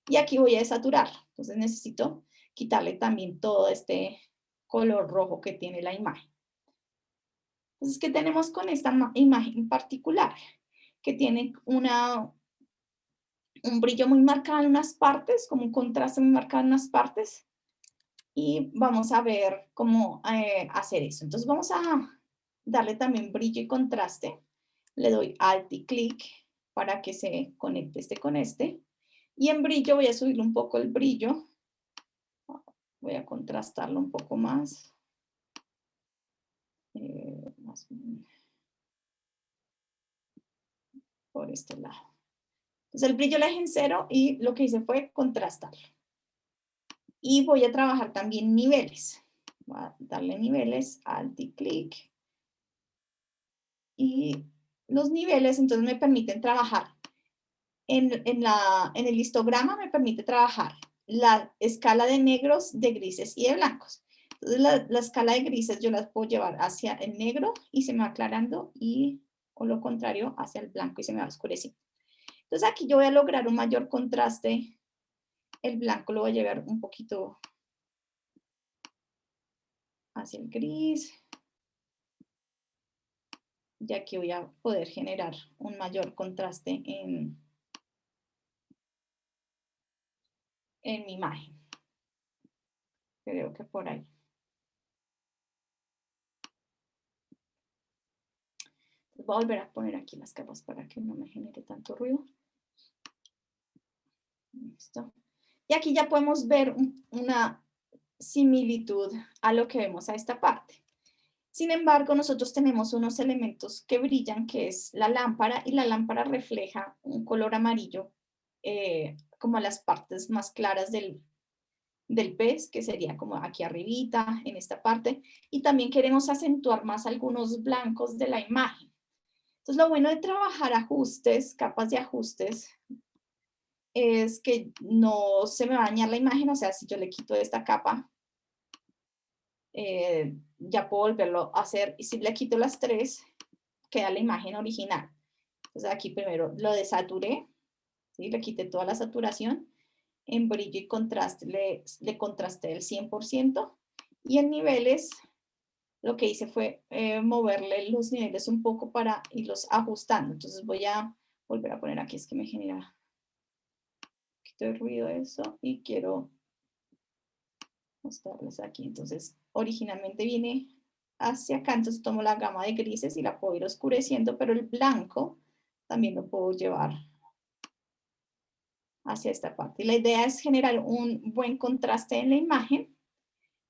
A: Y aquí voy a desaturarlo. Entonces necesito quitarle también todo este color rojo que tiene la imagen. Entonces, ¿qué tenemos con esta imagen en particular? Que tiene un brillo muy marcado en unas partes, como un contraste muy marcado en unas partes. Y vamos a ver cómo hacer eso. Entonces vamos a darle también brillo y contraste. Le doy Alt y clic para que se conecte este con este. Y en brillo voy a subirle un poco el brillo. Voy a contrastarlo un poco más. Más por este lado. Entonces el brillo lo dejé en 0 y lo que hice fue contrastarlo. Y voy a trabajar también niveles. Voy a darle niveles, Alt y clic. Y los niveles entonces me permiten trabajar. En el histograma me permite trabajar la escala de negros, de grises y de blancos. Entonces la escala de grises yo las puedo llevar hacia el negro y se me va aclarando o lo contrario hacia el blanco y se me va oscureciendo. Entonces aquí yo voy a lograr un mayor contraste. El blanco lo voy a llevar un poquito hacia el gris. Y aquí voy a poder generar un mayor contraste en mi imagen. Creo que por ahí. Voy a volver a poner aquí las capas para que no me genere tanto ruido. Listo. Y aquí ya podemos ver una similitud a lo que vemos a esta parte. Sin embargo, nosotros tenemos unos elementos que brillan, que es la lámpara, y la lámpara refleja un color amarillo como las partes más claras del pez, que sería como aquí arribita, en esta parte, y también queremos acentuar más algunos blancos de la imagen. Entonces, lo bueno de trabajar ajustes, capas de ajustes, es que no se me va a dañar la imagen, o sea, si yo le quito esta capa, ya puedo volverlo a hacer, y si le quito las tres, queda la imagen original. Entonces, aquí primero lo desaturé, ¿sí? Le quité toda la saturación, en brillo y contraste le contrasté el 100%, y en niveles, lo que hice fue moverle los niveles un poco para irlos ajustando. Entonces voy a volver a poner aquí, es que me genera un poquito de ruido eso, y quiero mostrarles aquí. Entonces, originalmente viene hacia acá, entonces tomo la gama de grises y la puedo ir oscureciendo, pero el blanco también lo puedo llevar hacia esta parte. Y la idea es generar un buen contraste en la imagen,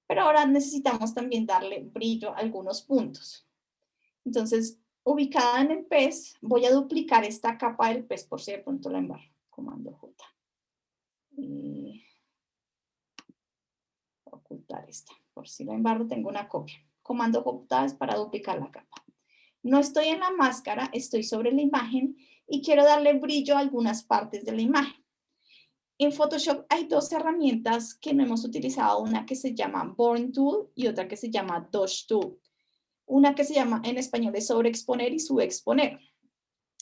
A: pero ahora necesitamos también darle brillo a algunos puntos. Entonces, ubicada en el pez, voy a duplicar esta capa del pez por si de pronto la embarro. Comando J. Y ocultar esta. Por si la embarro, tengo una copia. Comando J es para duplicar la capa. No estoy en la máscara, estoy sobre la imagen y quiero darle brillo a algunas partes de la imagen. En Photoshop hay dos herramientas que no hemos utilizado, una que se llama Burn Tool y otra que se llama Dodge Tool. Una que se llama en español es sobreexponer y subexponer.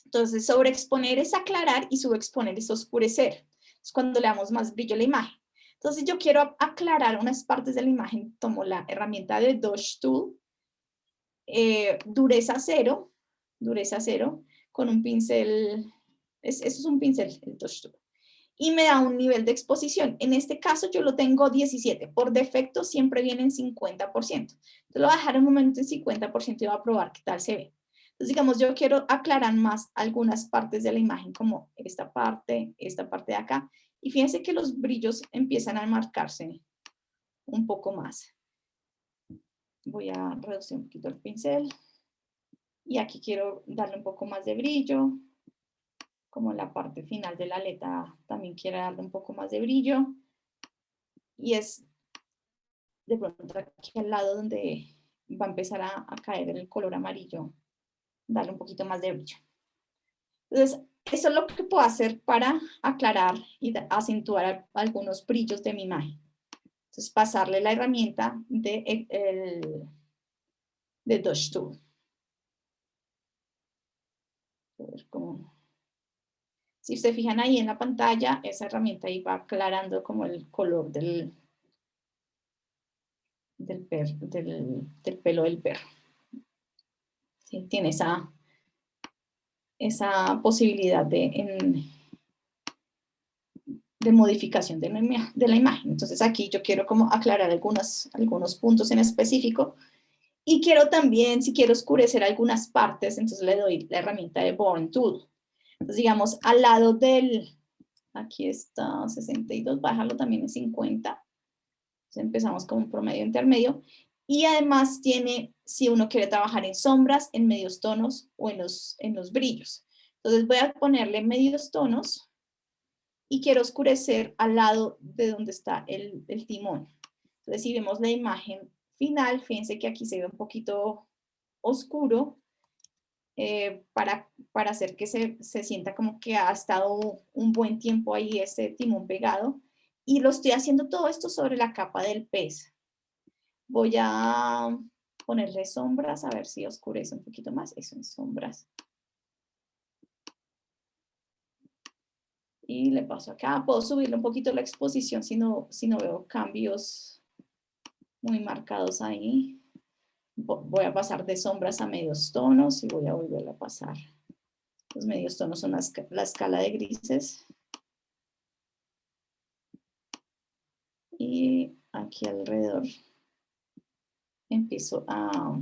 A: Entonces, sobreexponer es aclarar y subexponer es oscurecer. Es cuando le damos más brillo a la imagen. Entonces, yo quiero aclarar unas partes de la imagen, tomo la herramienta de Dodge Tool, dureza cero, con un pincel, eso es un pincel, el Dodge Tool. Y me da un nivel de exposición. En este caso yo lo tengo 17. Por defecto siempre viene en 50%. Entonces lo voy a dejar un momento en 50% y voy a probar qué tal se ve. Entonces digamos yo quiero aclarar más algunas partes de la imagen como esta parte de acá. Y fíjense que los brillos empiezan a marcarse un poco más. voy a reducir un poquito el pincel. Y aquí quiero darle un poco más de brillo. Como en la parte final de la aleta también quiero darle un poco más de brillo. Y es de pronto aquí al lado donde va a empezar a caer el color amarillo, darle un poquito más de brillo. Entonces, eso es lo que puedo hacer para aclarar y acentuar algunos brillos de mi imagen. Entonces, pasarle la herramienta de Dodge Tool. A ver cómo. Si se fijan ahí en la pantalla, esa herramienta ahí va aclarando como el color del pelo del perro. ¿Sí? Tiene esa posibilidad de modificación de la imagen. Entonces aquí yo quiero como aclarar algunos puntos en específico y quiero también, si quiero oscurecer algunas partes, entonces le doy la herramienta de Burn Tool. Entonces digamos al lado aquí está 62, bájalo también en 50. Entonces empezamos con un promedio intermedio y además tiene, si uno quiere trabajar en sombras, en medios tonos o en los brillos. Entonces voy a ponerle medios tonos y quiero oscurecer al lado de donde está el timón. Entonces, si vemos la imagen final, fíjense que aquí se ve un poquito oscuro para hacer que se sienta como que ha estado un buen tiempo ahí este timón pegado. Y lo estoy haciendo todo esto sobre la capa del pez. Voy a ponerle sombras, a ver si oscurece un poquito más. Eso en sombras. Y le paso acá. Puedo subirle un poquito la exposición si no veo cambios muy marcados ahí. Voy a pasar de sombras a medios tonos y voy a volver a pasar. Los medios tonos son la escala de grises. Y aquí alrededor empiezo a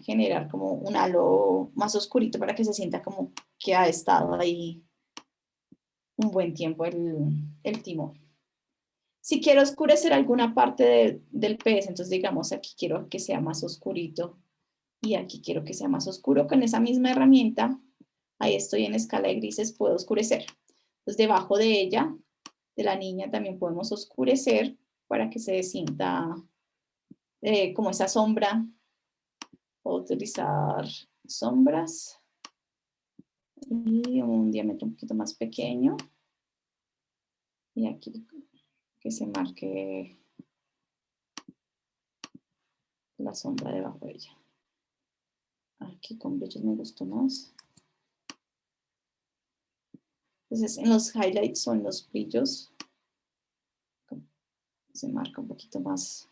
A: generar como un halo más oscurito para que se sienta como que ha estado ahí un buen tiempo el timón. Si quiero oscurecer alguna parte del pez, entonces digamos aquí quiero que sea más oscurito y aquí quiero que sea más oscuro, con esa misma herramienta, ahí estoy en escala de grises, puedo oscurecer. Entonces debajo de ella, de la niña, también podemos oscurecer para que se sienta como esa sombra. Puedo utilizar sombras y un diámetro un poquito más pequeño. Y aquí que se marque la sombra debajo de ella. Aquí con brillos me gustó más. Entonces en los highlights o en los brillos se marca un poquito más.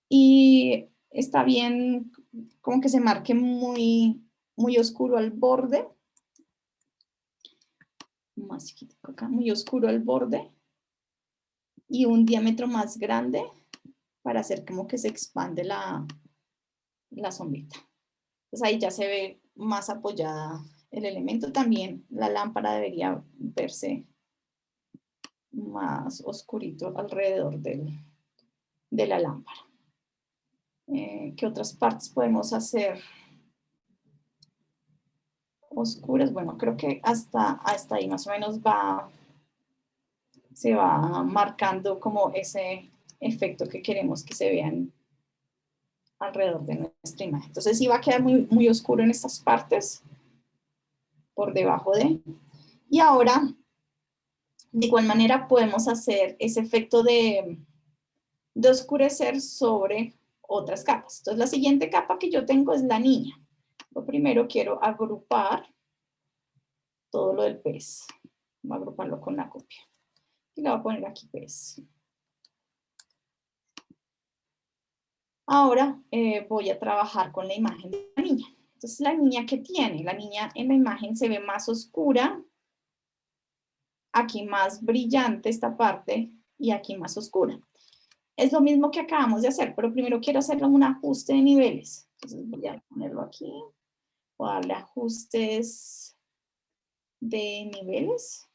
A: Y está bien como que se marque muy, muy oscuro al borde. Más chiquitico acá, muy oscuro al borde. Y un diámetro más grande para hacer como que se expande la sombrita. Entonces ahí ya se ve más apoyada el elemento. También la lámpara debería verse más oscurito alrededor de la lámpara. ¿Qué otras partes podemos hacer oscuras? Bueno, creo que hasta ahí más o menos se va marcando como ese efecto que queremos que se vean alrededor de nuestra imagen. Entonces sí va a quedar muy, muy oscuro en estas partes, por debajo de. Y ahora, de igual manera, podemos hacer ese efecto de oscurecer sobre otras capas. Entonces la siguiente capa que yo tengo es la niña. Lo primero quiero agrupar todo lo del pez. Voy a agruparlo con la copia. Y le voy a poner aquí pez. Ahora voy a trabajar con la imagen de la niña. Entonces, ¿la niña qué tiene? La niña en la imagen se ve más oscura, aquí más brillante esta parte y aquí más oscura. Es lo mismo que acabamos de hacer, pero primero quiero hacerle un ajuste de niveles. Entonces voy a ponerlo aquí. Voy a darle ajustes de niveles.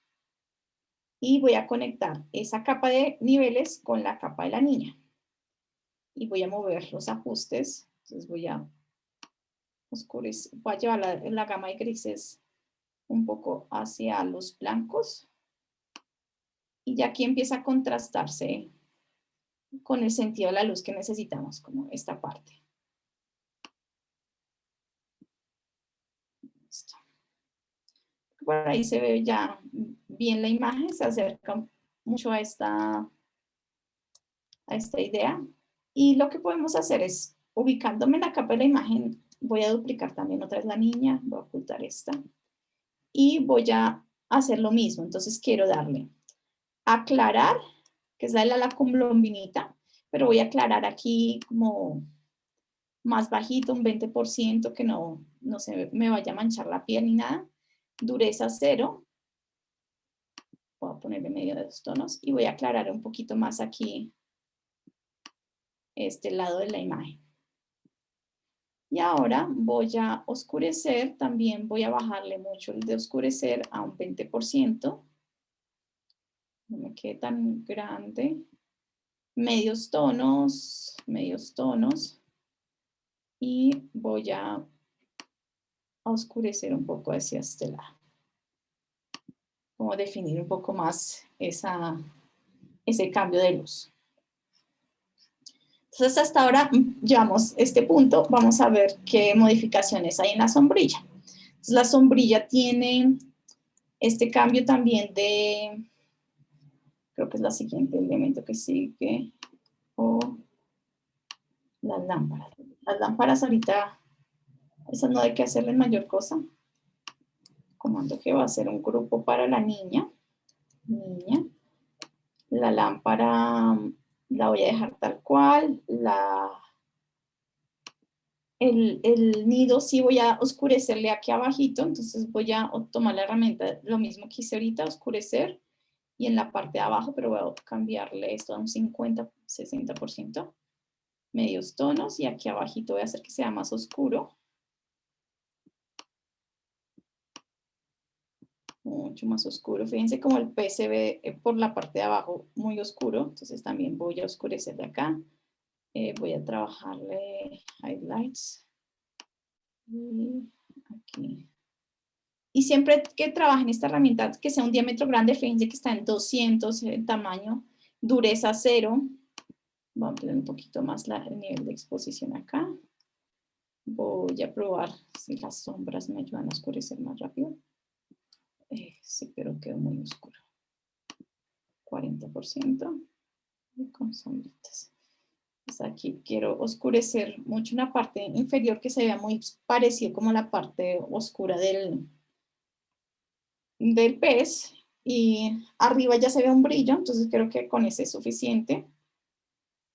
A: Y voy a conectar esa capa de niveles con la capa de la niña. y voy a mover los ajustes. Entonces voy a oscurecer, voy a llevar la gama de grises un poco hacia los blancos. Y ya aquí empieza a contrastarse con el sentido de la luz que necesitamos, como esta parte. Listo. Por ahí se ve ya bien la imagen, se acerca mucho a esta idea. Y lo que podemos hacer es, ubicándome en la capa de la imagen, voy a duplicar también otra vez la niña, voy a ocultar esta. Y voy a hacer lo mismo. Entonces quiero darle aclarar, que es la colombinita, pero voy a aclarar aquí como más bajito, un 20%, que no se me vaya a manchar la piel ni nada. Dureza 0. Voy a ponerle medio de 2 tonos y voy a aclarar un poquito más aquí este lado de la imagen. Y ahora voy a oscurecer, también voy a bajarle mucho el de oscurecer a un 20%. No me quede tan grande. Medios tonos. Y voy a oscurecer un poco hacia este lado. Como definir un poco más ese cambio de luz. Entonces hasta ahora llevamos este punto. Vamos a ver qué modificaciones hay en la sombrilla. Entonces la sombrilla tiene este cambio también de, creo que es la siguiente elemento que sigue, o las lámparas. Las lámparas ahorita, eso no hay que hacerle mayor cosa. Comando que va a ser un grupo para la niña. La lámpara la voy a dejar tal cual. El nido sí voy a oscurecerle aquí abajito, entonces voy a tomar la herramienta, lo mismo que hice ahorita, oscurecer, y en la parte de abajo, pero voy a cambiarle esto a un 50, 60%, medios tonos, y aquí abajito voy a hacer que sea más oscuro. Mucho más oscuro. Fíjense como el pez se ve por la parte de abajo muy oscuro, entonces también voy a oscurecer de acá. Voy a trabajarle highlights. Y aquí. Y siempre que trabajen esta herramienta, que sea un diámetro grande, fíjense que está en 200 el tamaño, dureza 0. Vamos a ampliar un poquito más el nivel de exposición acá. Voy a probar si las sombras me ayudan a oscurecer más rápido. Sí, pero quedó muy oscuro. 40% y con sombritas. Pues aquí quiero oscurecer mucho una parte inferior que se vea muy parecido como la parte oscura del pez, y arriba ya se ve un brillo, entonces creo que con ese es suficiente.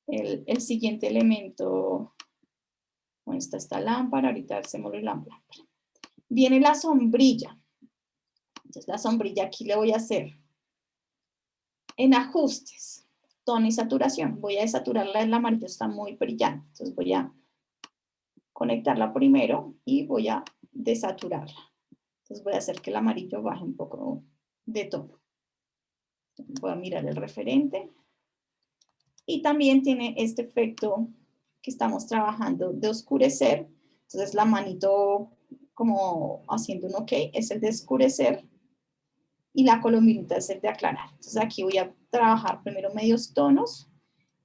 A: El siguiente elemento, bueno, está esta lámpara, ahorita hacemos la lámpara. Viene la sombrilla. Entonces la sombrilla aquí le voy a hacer en ajustes, tono y saturación. Voy a desaturarla, el amarillo está muy brillante, entonces voy a conectarla primero y voy a desaturarla. Entonces voy a hacer que el amarillo baje un poco de tono. Voy a mirar el referente. Y también tiene este efecto que estamos trabajando de oscurecer. Entonces la manito como haciendo un OK es el de oscurecer y la colombinita es el de aclarar. Entonces aquí voy a trabajar primero medios tonos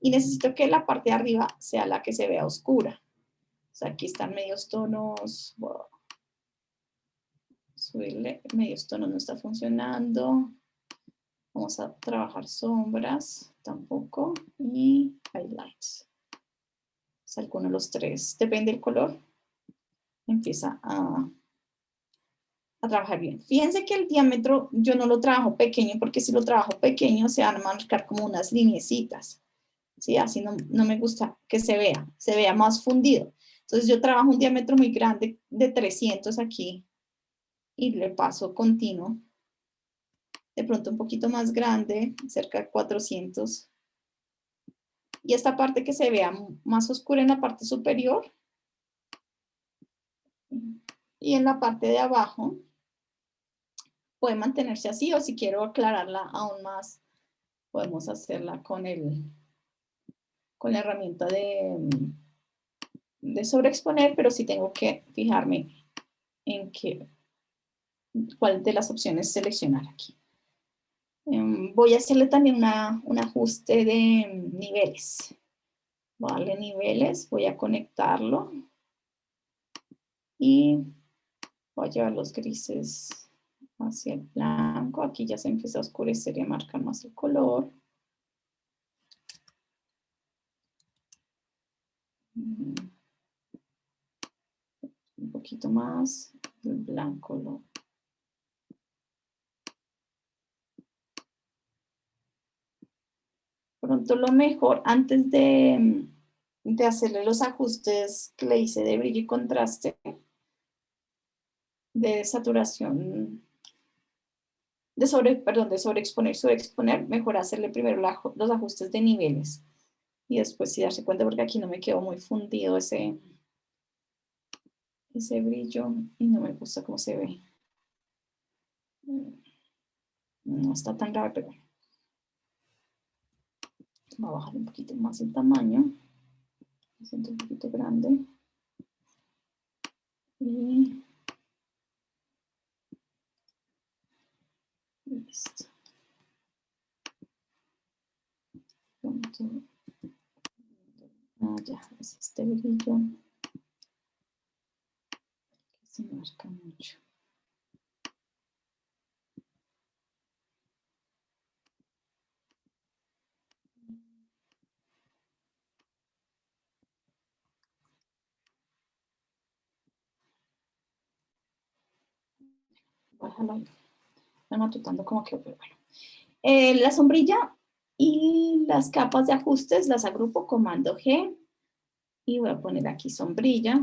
A: y necesito que la parte de arriba sea la que se vea oscura. O sea, aquí están medios tonos. Wow. Subirle medios tonos no está funcionando. Vamos a trabajar sombras tampoco y highlights. Es alguno de los tres, depende del color. Empieza a trabajar bien. Fíjense que el diámetro yo no lo trabajo pequeño porque si lo trabajo pequeño se van a marcar como unas lineecitas. ¿Sí? Así no me gusta que se vea más fundido. Entonces yo trabajo un diámetro muy grande de 300 aquí y le paso continuo. De pronto un poquito más grande, cerca de 400. Y esta parte que se vea más oscura en la parte superior. Y en la parte de abajo puede mantenerse así, o si quiero aclararla aún más, podemos hacerla con el con la herramienta de sobreexponer, pero sí tengo que fijarme en cuál de las opciones seleccionar aquí. Voy a hacerle también un ajuste de niveles. Voy a darle niveles, voy a conectarlo y voy a llevar los grises hacia el blanco. Aquí ya se empieza a oscurecer y a marcar más el color. Un poquito más, el blanco Pronto lo mejor, antes de hacerle los ajustes que le hice de brillo y contraste, de saturación, de sobreexponer, mejor hacerle primero los ajustes de niveles. Y después sí darse cuenta, porque aquí no me quedó muy fundido ese brillo y no me gusta cómo se ve. No está tan grave, pero voy a bajar un poquito más el tamaño. Me siento un poquito grande. Y listo. Ya, es este brillo que se marca mucho. Bájalo ahí. Me noto tanto como que, pero bueno. La sombrilla y las capas de ajustes las agrupo, comando G, y voy a poner aquí sombrilla.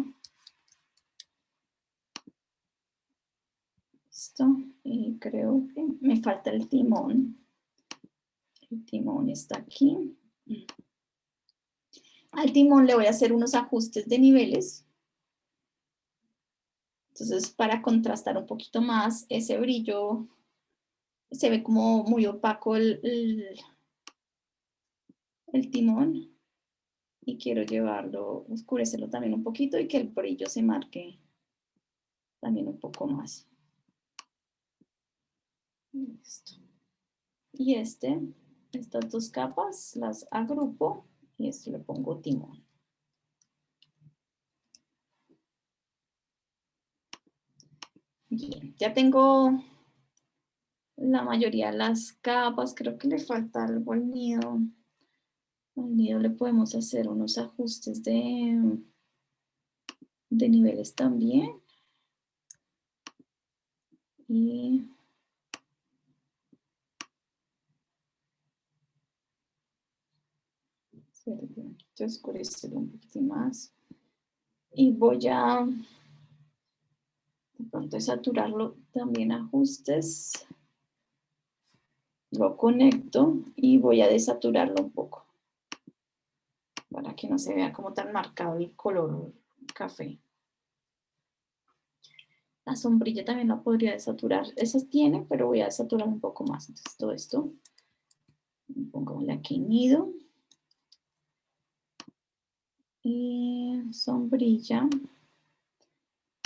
A: Listo, y creo que me falta el timón. El timón está aquí. Al timón le voy a hacer unos ajustes de niveles. Entonces, para contrastar un poquito más ese brillo, se ve como muy opaco el timón. Y quiero llevarlo, oscurecerlo también un poquito y que el brillo se marque también un poco más. Listo. Y estas dos capas las agrupo y esto le pongo timón. Bien, ya tengo la mayoría de las capas, creo que le falta algo al nido. Al nido le podemos hacer unos ajustes de niveles también. Y quiero oscurecer un poquito más. Y voy a de pronto saturarlo también ajustes. Lo conecto y voy a desaturarlo un poco para que no se vea como tan marcado el color café. La sombrilla también la podría desaturar. Esas tiene, pero voy a desaturar un poco más. Entonces todo esto, pongámosle aquí nido. Y sombrilla.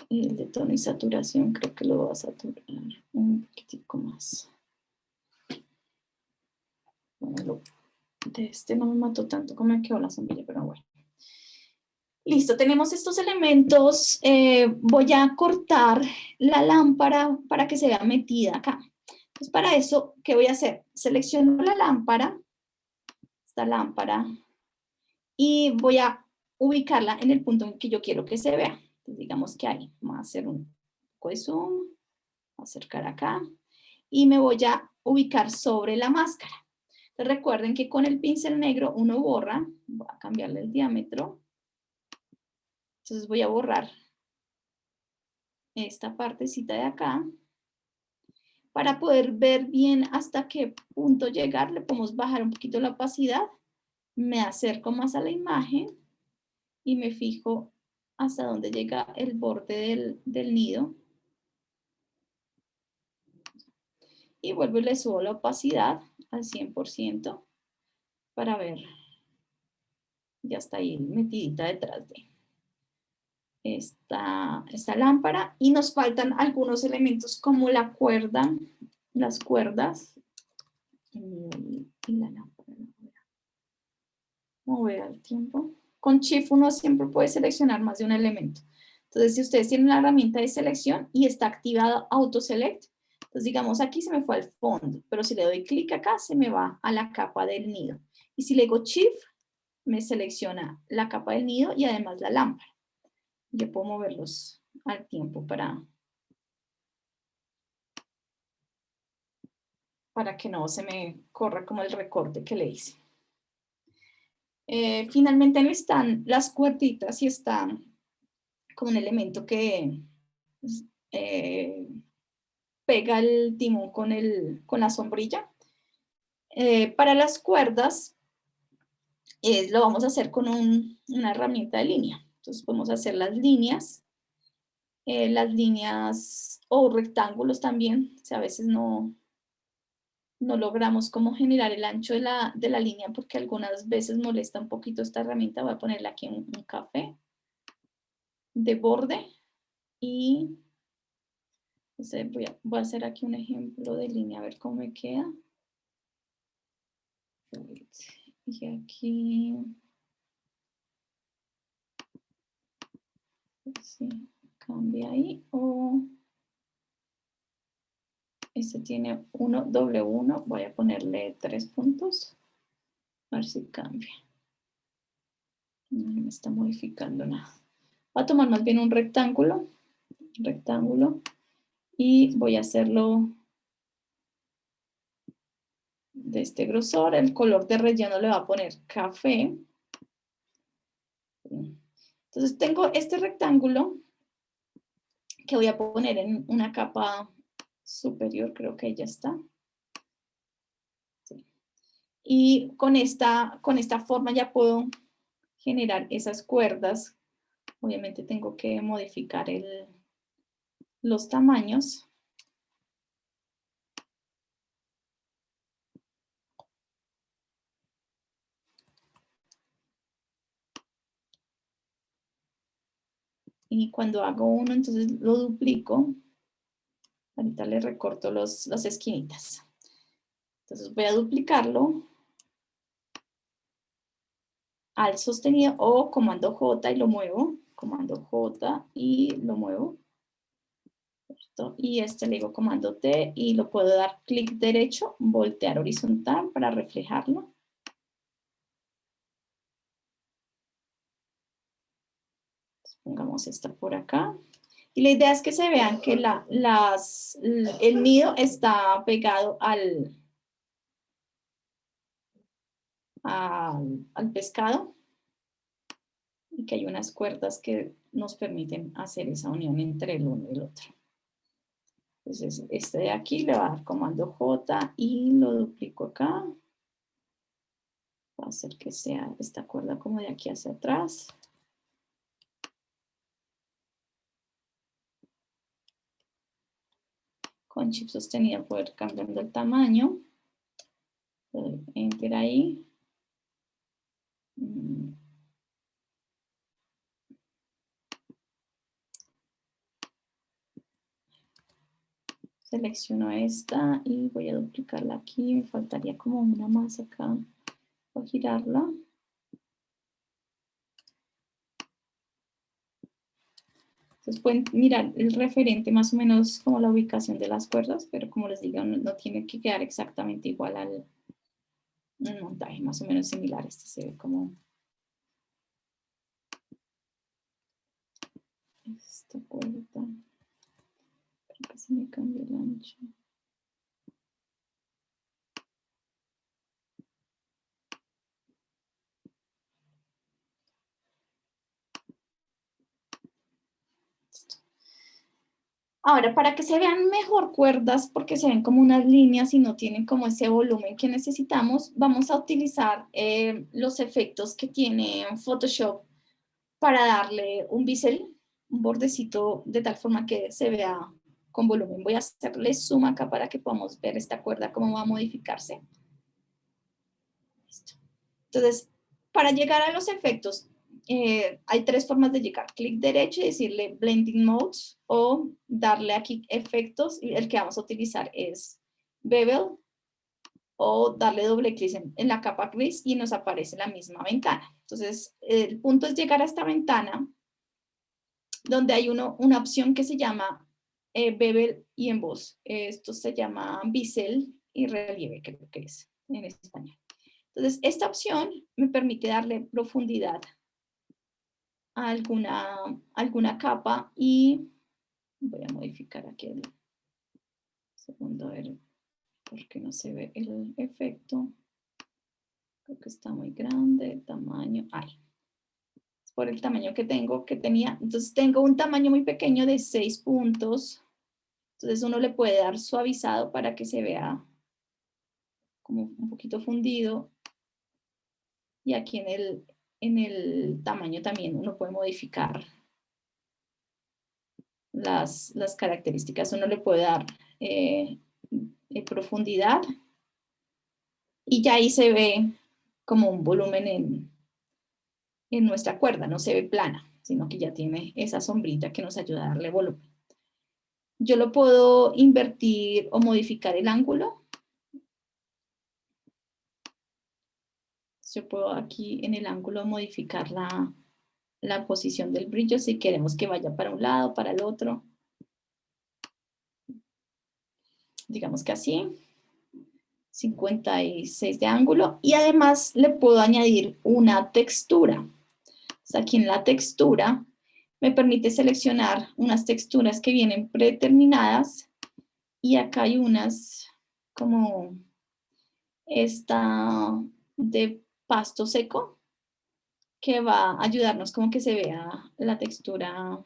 A: El de tono y saturación creo que lo voy a saturar un poquitico más. Bueno, de este no me mató tanto como me quedó la sombrilla, pero bueno. Listo, tenemos estos elementos. Voy a cortar la lámpara para que se vea metida acá. Entonces, para eso, ¿qué voy a hacer? Selecciono la lámpara, esta lámpara, y voy a ubicarla en el punto en que yo quiero que se vea. Entonces, digamos que ahí, vamos a hacer un poco de zoom, voy a acercar acá, y me voy a ubicar sobre la máscara. Entonces, recuerden que con el pincel negro uno borra, voy a cambiarle el diámetro. Entonces voy a borrar esta partecita de acá. Para poder ver bien hasta qué punto llegar, le podemos bajar un poquito la opacidad. Me acerco más a la imagen y me fijo hasta dónde llega el borde del nido. Y vuelvo y le subo la opacidad al 100% para ver Ya está ahí metidita detrás de esta lámpara. Y nos faltan algunos elementos como la cuerda, las cuerdas y la lámpara. Mover al tiempo. Con Shift uno siempre puede seleccionar más de un elemento. Entonces, si ustedes tienen la herramienta de selección y está activado Auto Select, entonces digamos aquí se me fue al fondo, pero si le doy clic acá se me va a la capa del nido. Y si le digo Shift, me selecciona la capa del nido y además la lámpara. Yo puedo moverlos al tiempo para que no se me corra como el recorte que le hice. Finalmente no están las cuerditas y están como un elemento que pega el timón con la sombrilla. Para las cuerdas lo vamos a hacer con una herramienta de línea. Entonces podemos hacer las líneas o rectángulos también. O sea, a veces no logramos cómo generar el ancho de la línea porque algunas veces molesta un poquito esta herramienta. Voy a ponerle aquí un café de borde y voy a hacer aquí un ejemplo de línea a ver cómo me queda. Y aquí sí, cambia ahí o este tiene W1, voy a ponerle 3 puntos, a ver si cambia. No me está modificando nada. Voy a tomar más bien un rectángulo, y voy a hacerlo de este grosor. El color de relleno le va a poner café. Entonces tengo este rectángulo que voy a poner en una capa superior, creo que ya está. Sí. Y con esta forma ya puedo generar esas cuerdas. Obviamente tengo que modificar los tamaños. Y cuando hago uno, entonces lo duplico. Ahorita le recorto las esquinitas. Entonces voy a duplicarlo al sostenido o comando J y lo muevo. Comando J y lo muevo. ¿Cierto? Y le digo comando T y lo puedo dar clic derecho, voltear horizontal para reflejarlo. Entonces, pongamos esta por acá. Y la idea es que se vean que el nido está pegado al pescado y que hay unas cuerdas que nos permiten hacer esa unión entre el uno y el otro. Entonces, este de aquí le va a dar comando J y lo duplico acá. Va a hacer que sea esta cuerda como de aquí hacia atrás. Con Shift sostenido poder cambiando el tamaño. Enter ahí. Selecciono esta y voy a duplicarla aquí. Me faltaría como una más acá. Voy a girarla. Entonces pueden mirar el referente más o menos como la ubicación de las cuerdas, pero como les digo, no tiene que quedar exactamente igual al montaje, más o menos similar. Este se ve como esta cuerda. Creo que se me cambió el ancho. Ahora, para que se vean mejor cuerdas, porque se ven como unas líneas y no tienen como ese volumen que necesitamos, vamos a utilizar los efectos que tiene Photoshop para darle un bisel, un bordecito, de tal forma que se vea con volumen. Voy a hacerle zoom acá para que podamos ver esta cuerda, cómo va a modificarse. Listo. Entonces, Para llegar a los efectos, hay tres formas de llegar. Clic derecho y decirle Blending Modes, o darle aquí efectos, y el que vamos a utilizar es Bevel, o darle doble clic en la capa gris y nos aparece la misma ventana. Entonces, el punto es llegar a esta ventana donde hay una opción que se llama Bevel y Emboss. Esto se llama Bisel y relieve, creo que es en español. Entonces, esta opción me permite darle profundidad a alguna capa y voy a modificar aquí el segundo, a ver por qué no se ve el efecto. Creo que está muy grande, el tamaño. Ay, es por el tamaño que tenía. Entonces tengo un tamaño muy pequeño de 6 puntos. Entonces uno le puede dar suavizado para que se vea como un poquito fundido. Y aquí en el tamaño también uno puede modificar las características. Uno le puede dar profundidad y ya ahí se ve como un volumen en nuestra cuerda, no se ve plana, sino que ya tiene esa sombrita que nos ayuda a darle volumen. Yo lo puedo invertir o modificar el ángulo. Yo puedo aquí en el ángulo modificar la posición del brillo si queremos que vaya para un lado, para el otro. Digamos que así. 56 de ángulo. Y además le puedo añadir una textura. Entonces, aquí en la textura me permite seleccionar unas texturas que vienen predeterminadas. Y acá hay unas como esta de pasto seco, que va a ayudarnos como que se vea la textura,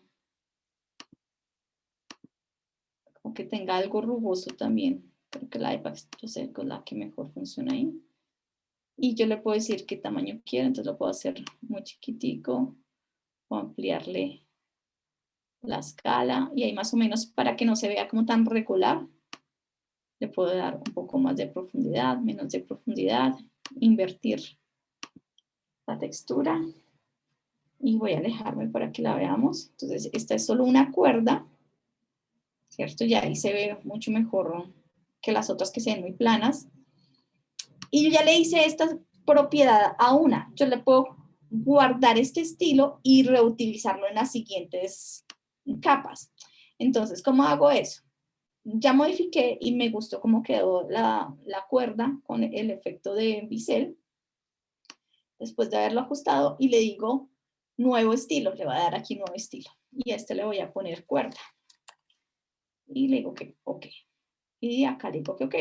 A: como que tenga algo rugoso también. Creo que la de pasto seco es la que mejor funciona ahí. Y yo le puedo decir qué tamaño quiero, entonces lo puedo hacer muy chiquitico o ampliarle la escala. Y ahí más o menos para que no se vea como tan regular, le puedo dar un poco más de profundidad, menos de profundidad, invertir la textura. Y voy a alejarme para que la veamos. Entonces, esta es solo una cuerda, ¿cierto? Ya ahí se ve mucho mejor que las otras que se ven muy planas. Y yo ya le hice esta propiedad a una. Yo le puedo guardar este estilo y reutilizarlo en las siguientes capas. Entonces, ¿cómo hago eso? Ya modifiqué y me gustó cómo quedó la cuerda con el efecto de bisel. Después de haberlo ajustado, y le digo nuevo estilo, le voy a dar aquí nuevo estilo. Y a este le voy a poner cuerda. Y le digo que ok. Y acá le digo que ok.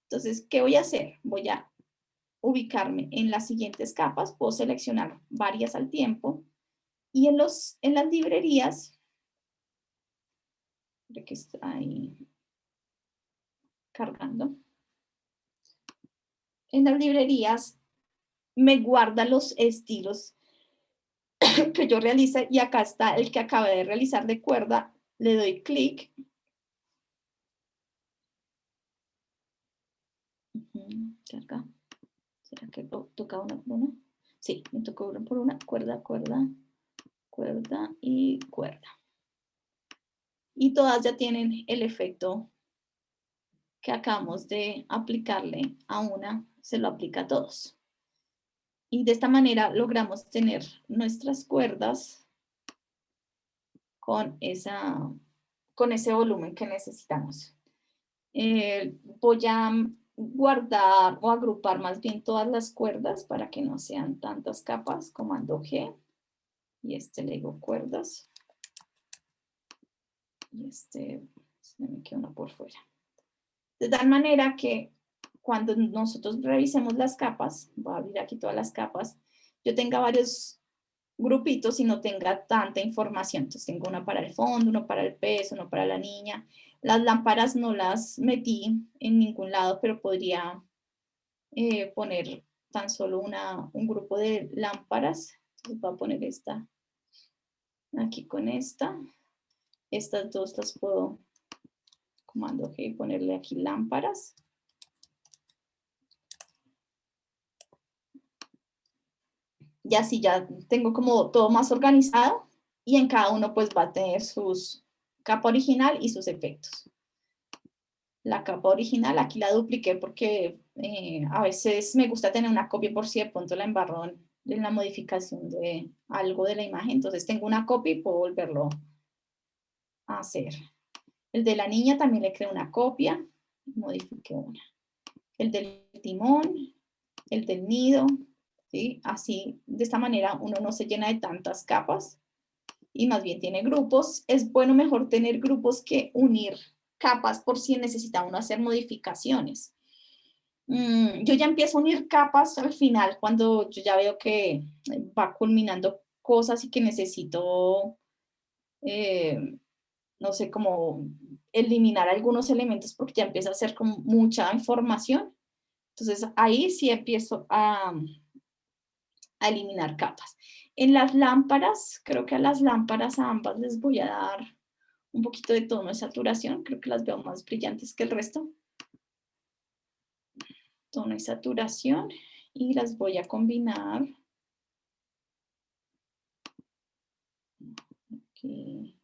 A: Entonces, ¿qué voy a hacer? Voy a ubicarme en las siguientes capas. Puedo seleccionar varias al tiempo. Y en las librerías, que está ahí cargando. En las librerías me guarda los estilos que yo realice, y acá está el que acabé de realizar de cuerda. Le doy clic. Carga. ¿Será que toca una por una? Sí, me tocó una por una. Cuerda, cuerda, cuerda y cuerda. Y todas ya tienen el efecto que acabamos de aplicarle a una, se lo aplica a todos. Y de esta manera logramos tener nuestras cuerdas con ese volumen que necesitamos. Voy a guardar o agrupar más bien todas las cuerdas para que no sean tantas capas. Comando G. Y le digo cuerdas. Y se me queda una por fuera. De tal manera que cuando nosotros revisemos las capas, voy a abrir aquí todas las capas, yo tenga varios grupitos y no tenga tanta información. Entonces tengo una para el fondo, uno para el peso, uno para la niña. Las lámparas no las metí en ningún lado, pero podría poner tan solo un grupo de lámparas. Entonces voy a poner esta aquí con esta. Estas dos las puedo, comando G, ponerle aquí lámparas. Y así ya tengo como todo más organizado y en cada uno pues va a tener sus capa original y sus efectos. La capa original aquí la dupliqué porque a veces me gusta tener una copia por si de pronto la embarro en la modificación de algo de la imagen. Entonces tengo una copia y puedo volverlo a hacer. El de la niña también le creé una copia, modifiqué una. El del timón, el del nido, ¿sí? Así, de esta manera uno no se llena de tantas capas y más bien tiene grupos. Es bueno mejor tener grupos que unir capas por si necesita uno hacer modificaciones. Yo ya empiezo a unir capas al final cuando yo ya veo que va culminando cosas y que necesito, no sé, como eliminar algunos elementos porque ya empieza a ser como mucha información. Entonces ahí sí empiezo a eliminar capas. En las lámparas, creo que a las lámparas a ambas les voy a dar un poquito de tono de saturación. Creo que las veo más brillantes que el resto. Tono y saturación. Y las voy a combinar. Aquí.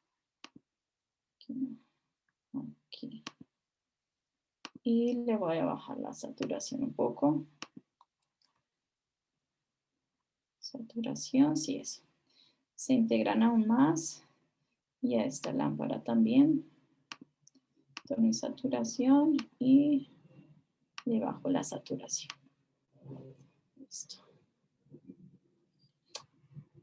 A: Aquí. Y le voy a bajar la saturación un poco. Saturación, sí, eso. Se integran aún más. Y a esta lámpara también. Tono y saturación. Y le bajo la saturación. Listo.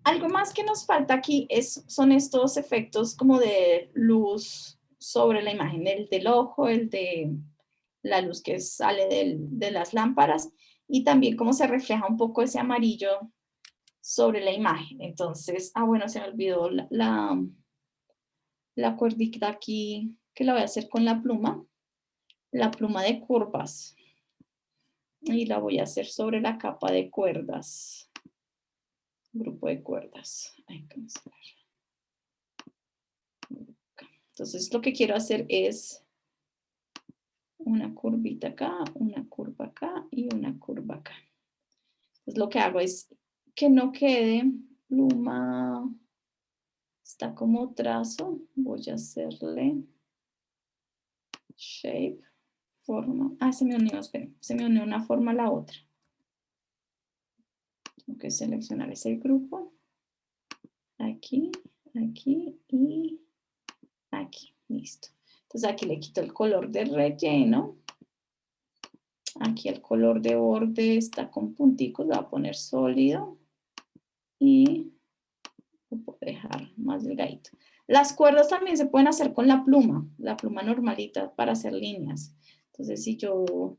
A: Algo más que nos falta aquí son estos efectos como de luz sobre la imagen, el del ojo, el de la luz que sale de las lámparas y también cómo se refleja un poco ese amarillo sobre la imagen. Entonces, bueno, se me olvidó la cuerdita aquí que la voy a hacer con la pluma de curvas y la voy a hacer sobre la capa de cuerdas. Grupo de cuerdas. Entonces lo que quiero hacer es una curvita acá, una curva acá y una curva acá. Entonces lo que hago es que no quede pluma, está como trazo, voy a hacerle shape, forma. Se me unió, esperen, se me unió una forma a la otra. Tengo que seleccionar ese grupo. Aquí, aquí y aquí. Listo. Entonces aquí le quito el color de relleno. Aquí el color de borde está con punticos, lo voy a poner sólido. Y lo puedo dejar más delgadito. Las cuerdas también se pueden hacer con la pluma normalita para hacer líneas. Entonces si yo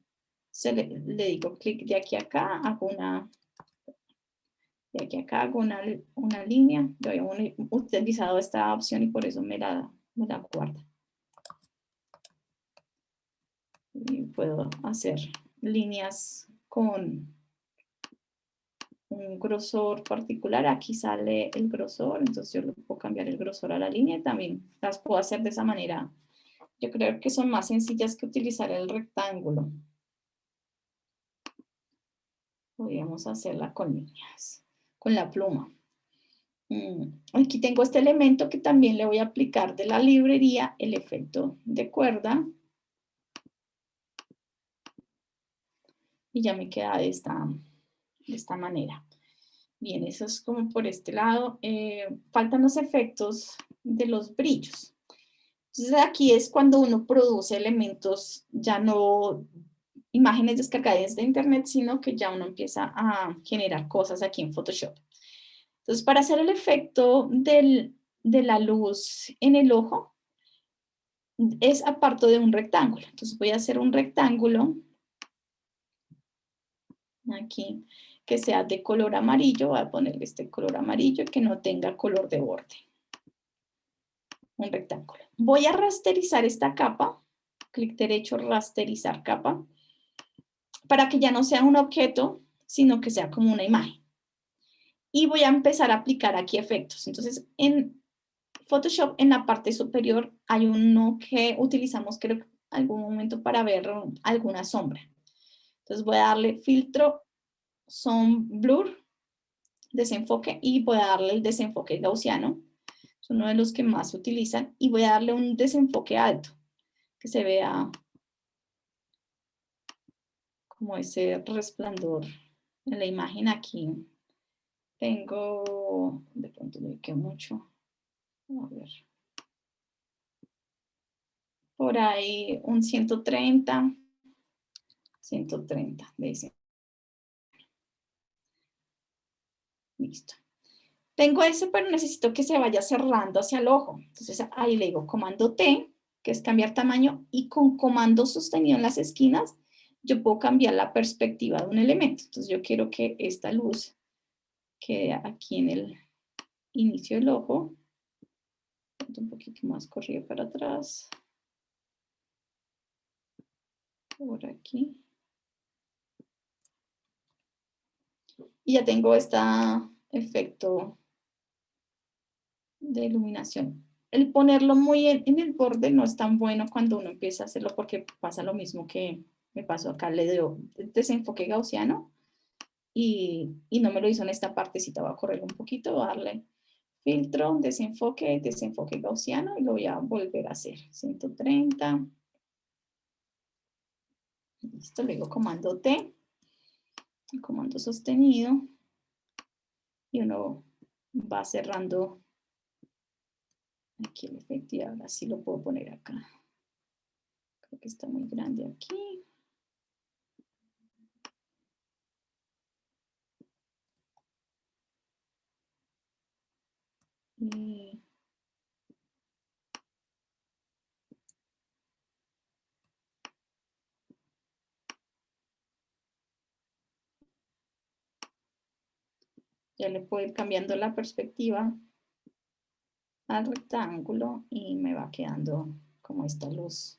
A: le digo clic de aquí a acá, hago una... De aquí a acá hago una línea. Yo he utilizado esta opción y por eso me la guarda. Y puedo hacer líneas con un grosor particular. Aquí sale el grosor, entonces yo le puedo cambiar el grosor a la línea y también las puedo hacer de esa manera. Yo creo que son más sencillas que utilizar el rectángulo. Podríamos hacerla con líneas, con la pluma. Aquí tengo este elemento que también le voy a aplicar de la librería, el efecto de cuerda. Y ya me queda de esta manera. Bien, eso es como por este lado. Faltan los efectos de los brillos. Entonces aquí es cuando uno produce elementos, ya no imágenes descargadas de internet, sino que ya uno empieza a generar cosas aquí en Photoshop. Entonces para hacer el efecto de la luz en el ojo, es aparte de un rectángulo. Entonces voy a hacer un rectángulo aquí que sea de color amarillo. Voy a ponerle este color amarillo que no tenga color de borde. Un rectángulo. Voy a rasterizar esta capa. Clic derecho, rasterizar capa. Para que ya no sea un objeto, sino que sea como una imagen. Y voy a empezar a aplicar aquí efectos. Entonces, en Photoshop, en la parte superior, hay uno que utilizamos, creo, en algún momento para ver alguna sombra. Entonces, voy a darle filtro, blur, desenfoque y voy a darle el desenfoque gaussiano. Es uno de los que más se utilizan y voy a darle un desenfoque alto, que se vea como ese resplandor en la imagen aquí. Tengo, de pronto le quedó mucho, a ver, por ahí un 130, 130, dice. Listo. Tengo ese, pero necesito que se vaya cerrando hacia el ojo. Entonces ahí le digo comando T, que es cambiar tamaño, y con comando sostenido en las esquinas, yo puedo cambiar la perspectiva de un elemento. Entonces yo quiero que esta luz quede aquí en el inicio del ojo. Un poquito más corrido para atrás. Por aquí. Y ya tengo este efecto de iluminación. El ponerlo muy en el borde no es tan bueno cuando uno empieza a hacerlo porque pasa lo mismo que me pasó acá. Le doy desenfoque gaussiano y no me lo hizo en esta partecita. Voy a correr un poquito, voy a darle filtro, desenfoque, desenfoque gaussiano y lo voy a volver a hacer. 130. Listo, luego comando T, comando sostenido y uno va cerrando aquí el efecto y ahora sí lo puedo poner acá. Creo que está muy grande aquí. Y ya le puedo ir cambiando la perspectiva al rectángulo y me va quedando como esta luz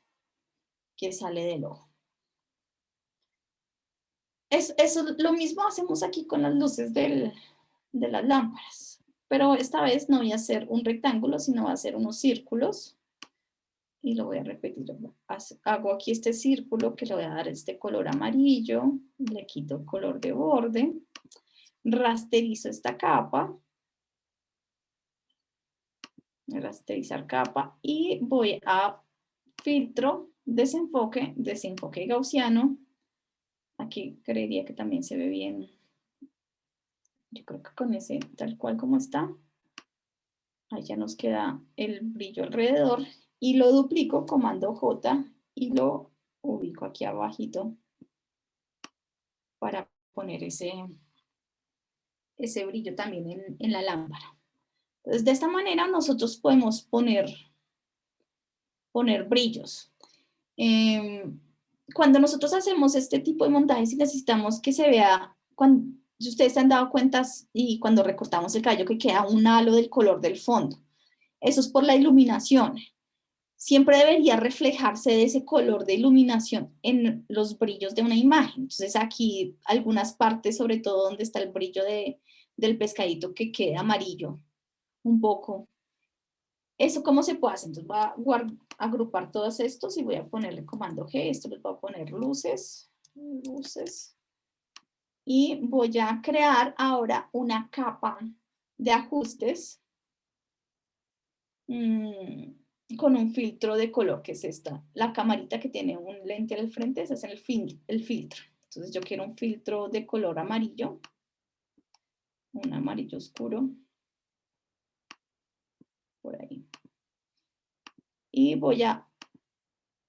A: que sale del ojo. Eso lo mismo hacemos aquí con las luces de las lámparas, pero esta vez no voy a hacer un rectángulo, sino voy a hacer unos círculos. Y lo voy a repetir. Hago aquí este círculo que le voy a dar este color amarillo, le quito el color de borde, rasterizo esta capa, rasterizar capa y voy a filtro, desenfoque, desenfoque gaussiano. Aquí creería que también se ve bien. Yo creo que con ese tal cual como está, ahí ya nos queda el brillo alrededor y lo duplico, comando J y lo ubico aquí abajito para poner ese brillo también en la lámpara. Entonces, de esta manera nosotros podemos poner brillos. Cuando nosotros hacemos este tipo de montajes y necesitamos que se vea, si ustedes se han dado cuenta y cuando recortamos el cabello que queda un halo del color del fondo, eso es por la iluminación. Siempre debería reflejarse de ese color de iluminación en los brillos de una imagen. Entonces aquí algunas partes, sobre todo donde está el brillo del pescadito que queda amarillo, un poco. ¿Eso cómo se puede hacer? Entonces voy a agrupar todos estos y voy a ponerle comando G. Esto les voy a poner luces. Y voy a crear ahora una capa de ajustes con un filtro de color, que es esta. La camarita que tiene un lente al frente, ese es el filtro. Entonces yo quiero un filtro de color amarillo. Un amarillo oscuro. Por ahí. Y voy a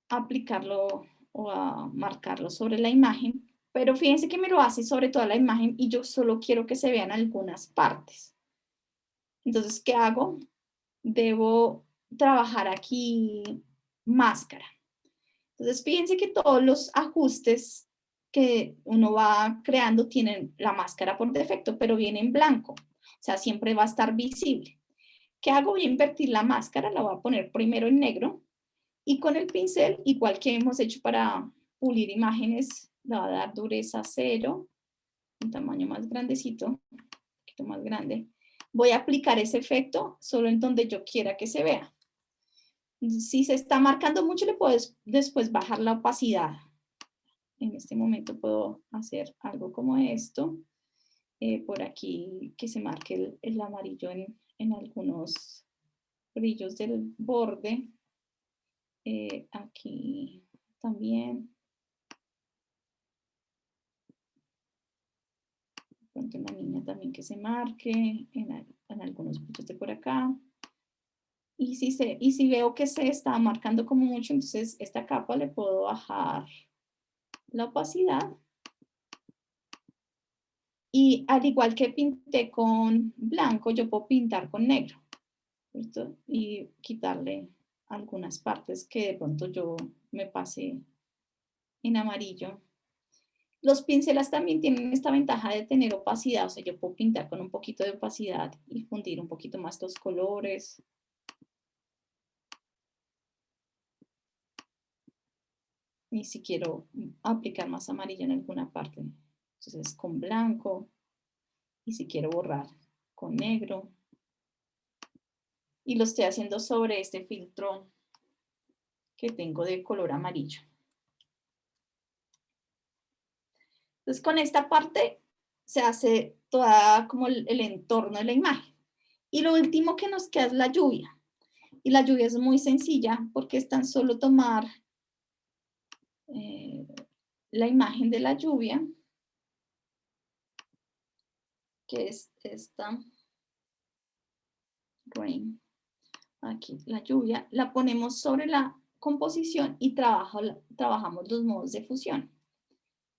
A: aplicarlo o a marcarlo sobre la imagen, pero fíjense que me lo hace sobre toda la imagen y yo solo quiero que se vean algunas partes. Entonces, ¿qué hago? Debo trabajar aquí máscara. Entonces, fíjense que todos los ajustes que uno va creando tienen la máscara por defecto, pero viene en blanco. O sea, siempre va a estar visible. ¿Qué hago? Voy a invertir la máscara, la voy a poner primero en negro. Y con el pincel, igual que hemos hecho para pulir imágenes, le va a dar dureza 0, un tamaño más grandecito, un poquito más grande. Voy a aplicar ese efecto solo en donde yo quiera que se vea. Si se está marcando mucho, le puedes después bajar la opacidad. En este momento puedo hacer algo como esto. por aquí que se marque el amarillo en algunos brillos del borde. Aquí también. Pronto en la niña también que se marque, en algunos puntos de por acá. Y si veo que se está marcando como mucho, entonces esta capa le puedo bajar la opacidad. Y al igual que pinté con blanco, yo puedo pintar con negro. ¿Listo? Y quitarle algunas partes que de pronto yo me pasé en amarillo. Los pinceles también tienen esta ventaja de tener opacidad, o sea, yo puedo pintar con un poquito de opacidad y fundir un poquito más los colores. Y si quiero aplicar más amarillo en alguna parte, entonces con blanco. Y si quiero borrar, con negro. Y lo estoy haciendo sobre este filtro que tengo de color amarillo. Entonces con esta parte se hace toda como el entorno de la imagen. Y lo último que nos queda es la lluvia. Y la lluvia es muy sencilla porque es tan solo tomar la imagen de la lluvia, que es esta, rain, aquí la lluvia, la ponemos sobre la composición y trabajamos los modos de fusión.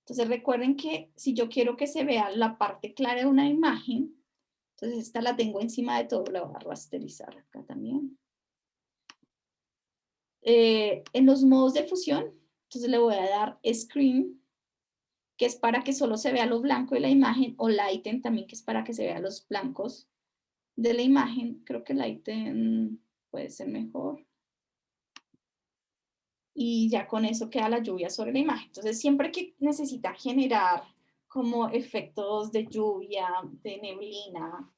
A: Entonces recuerden que si yo quiero que se vea la parte clara de una imagen, entonces esta la tengo encima de todo, la voy a rasterizar acá también. En los modos de fusión, entonces le voy a dar Screen, que es para que solo se vea lo blanco de la imagen, o Lighten también, que es para que se vea los blancos de la imagen. Creo que Lighten puede ser mejor. Y ya con eso queda la lluvia sobre la imagen. Entonces siempre que necesita generar como efectos de lluvia, de neblina,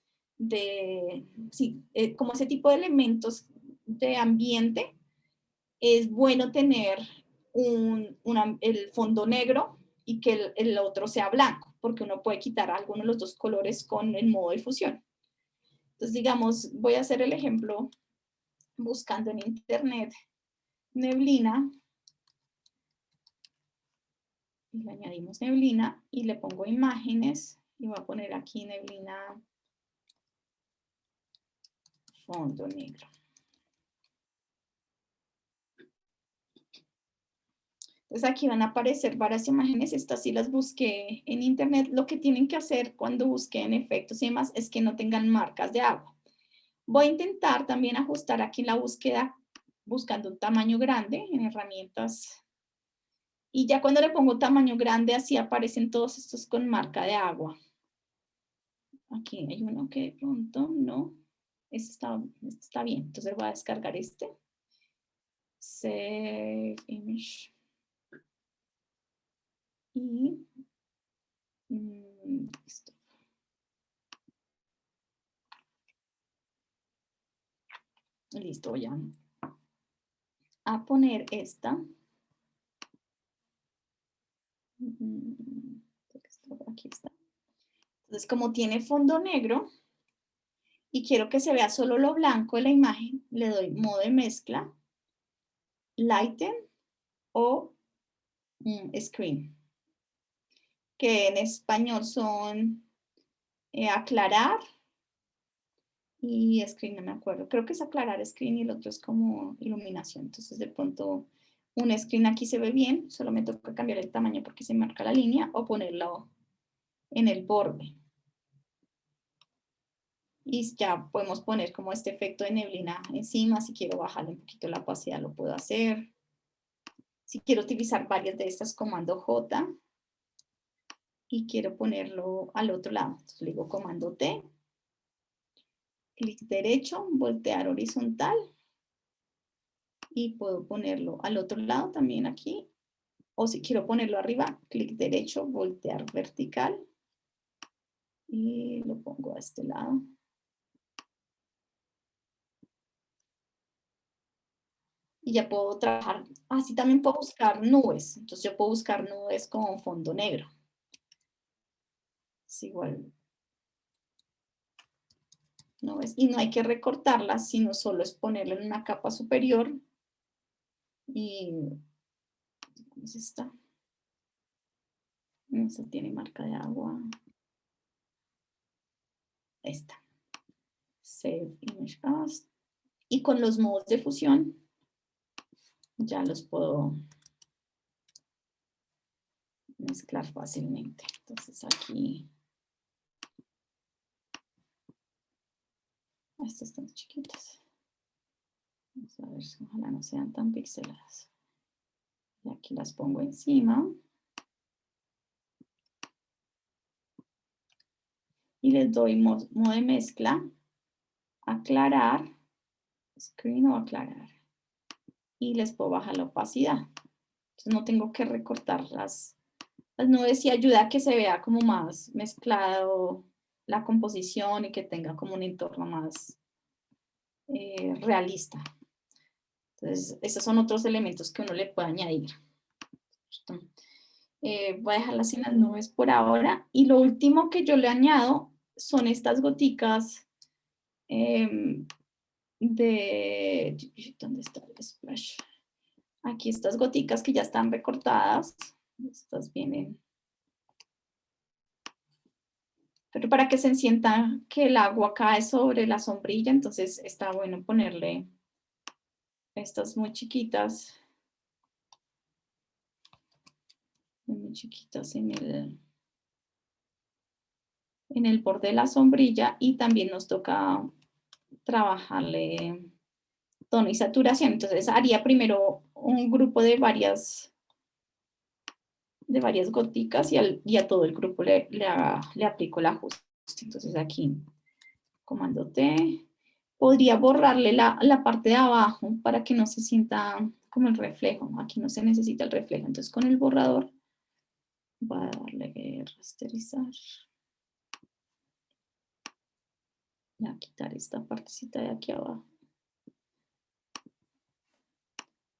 A: como ese tipo de elementos de ambiente, es bueno tener el fondo negro y que el otro sea blanco, porque uno puede quitar alguno de los dos colores con el modo de fusión. Entonces, digamos, voy a hacer el ejemplo buscando en internet neblina, y le añadimos neblina y le pongo imágenes y voy a poner aquí neblina fondo negro. Entonces aquí van a aparecer varias imágenes, estas sí las busqué en internet. Lo que tienen que hacer cuando busquen efectos y demás es que no tengan marcas de agua. Voy a intentar también ajustar aquí la búsqueda buscando un tamaño grande en herramientas. Y ya cuando le pongo tamaño grande, así aparecen todos estos con marca de agua. Aquí hay uno que de pronto no. Este está bien, entonces voy a descargar este. Save image. Y listo. Listo, voy a poner esta. Aquí está. Entonces, como tiene fondo negro y quiero que se vea solo lo blanco de la imagen, le doy modo de mezcla, Lighten o Screen, que en español son aclarar y Screen, no me acuerdo. Creo que es aclarar Screen y el otro es como iluminación. Entonces, de pronto, un Screen aquí se ve bien, solo me toca cambiar el tamaño porque se marca la línea o ponerlo en el borde. Y ya podemos poner como este efecto de neblina encima. Si quiero bajarle un poquito la opacidad, lo puedo hacer. Si quiero utilizar varias de estas, comando J. Y quiero ponerlo al otro lado. Entonces le digo comando T. Clic derecho, voltear horizontal. Y puedo ponerlo al otro lado también aquí. O si quiero ponerlo arriba, clic derecho, voltear vertical. Y lo pongo a este lado. Y ya puedo trabajar. Así también puedo buscar nubes. Entonces yo puedo buscar nubes con fondo negro. Es igual ¿No ves? Y no hay que recortarla, sino solo es ponerla en una capa superior. Y, ¿cómo es esta? Esta tiene marca de agua. Esta. Save Image As. Y con los modos de fusión, ya los puedo mezclar fácilmente. Entonces aquí, estas están chiquitas. Vamos a ver si ojalá no sean tan pixeladas. Y aquí las pongo encima. Y les doy modo de mezcla, aclarar, screen o aclarar. Y les puedo bajar la opacidad. Entonces no tengo que recortar las nubes y ayuda a que se vea como más mezclado la composición y que tenga como un entorno más realista. Entonces, esos son otros elementos que uno le puede añadir. Voy a dejarlas sin las nubes por ahora. Y lo último que yo le añado son estas goticas ¿dónde está el splash? Aquí estas goticas que ya están recortadas. Estas vienen. Pero para que se sienta que el agua cae sobre la sombrilla, entonces está bueno ponerle estas muy chiquitas. Muy chiquitas en el borde de la sombrilla. Y también nos toca trabajarle tono y saturación. Entonces haría primero un grupo de varias goticas y a todo el grupo le aplico el ajuste. Entonces aquí, comando T. Podría borrarle la parte de abajo para que no se sienta como el reflejo. Aquí no se necesita el reflejo. Entonces con el borrador voy a darle rasterizar. Voy a quitar esta partecita de aquí abajo.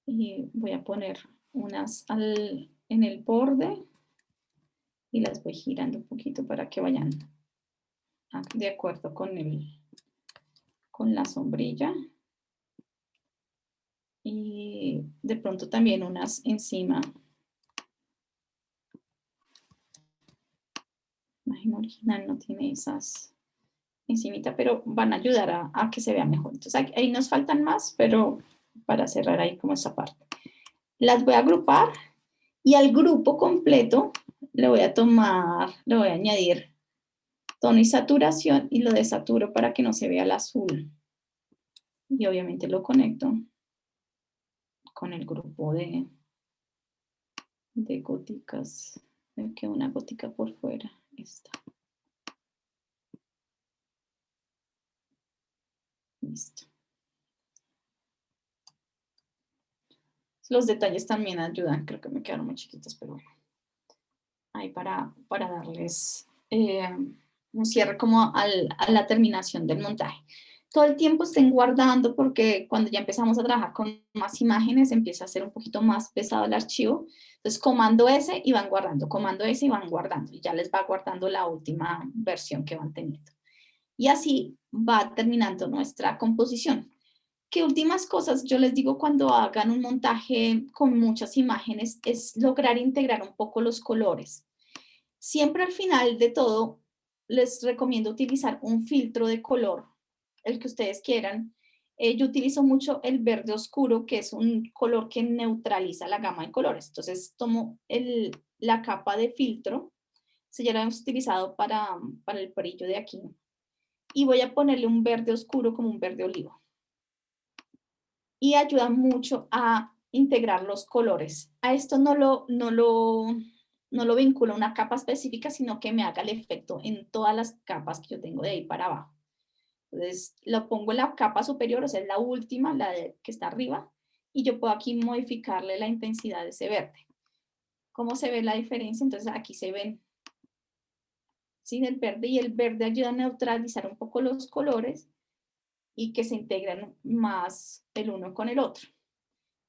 A: Y voy a poner unas en el borde y las voy girando un poquito para que vayan de acuerdo con la sombrilla. Y de pronto también unas encima. La imagen original no tiene esas encimita, pero van a ayudar a que se vea mejor. Entonces ahí nos faltan más, pero para cerrar ahí como esa parte. Las voy a agrupar y al grupo completo le voy a añadir tono y saturación y lo desaturo para que no se vea el azul. Y obviamente lo conecto con el grupo de goticas. Me queda una gotica por fuera. Esta. Listo. Los detalles también ayudan. Creo que me quedaron muy chiquitos, pero bueno. Ahí para darles un cierre como a la terminación del montaje. Todo el tiempo estén guardando porque cuando ya empezamos a trabajar con más imágenes empieza a ser un poquito más pesado el archivo. Entonces comando S y van guardando, comando S y van guardando. Y ya les va guardando la última versión que van teniendo. Y así va terminando nuestra composición. ¿Qué últimas cosas yo les digo cuando hagan un montaje con muchas imágenes? Es lograr integrar un poco los colores. Siempre al final de todo les recomiendo utilizar un filtro de color, el que ustedes quieran. Yo utilizo mucho el verde oscuro, que es un color que neutraliza la gama de colores. Entonces tomo la capa de filtro, ya la hemos utilizado para el brillo de aquí, y voy a ponerle un verde oscuro como un verde olivo. Y ayuda mucho a integrar los colores. A esto no lo vinculo a una capa específica, sino que me haga el efecto en todas las capas que yo tengo de ahí para abajo. Entonces, lo pongo en la capa superior, o sea, es la última, que está arriba, y yo puedo aquí modificarle la intensidad de ese verde. ¿Cómo se ve la diferencia? Entonces, aquí se ven, ¿sí? El verde, y el verde ayuda a neutralizar un poco los colores y que se integran más el uno con el otro.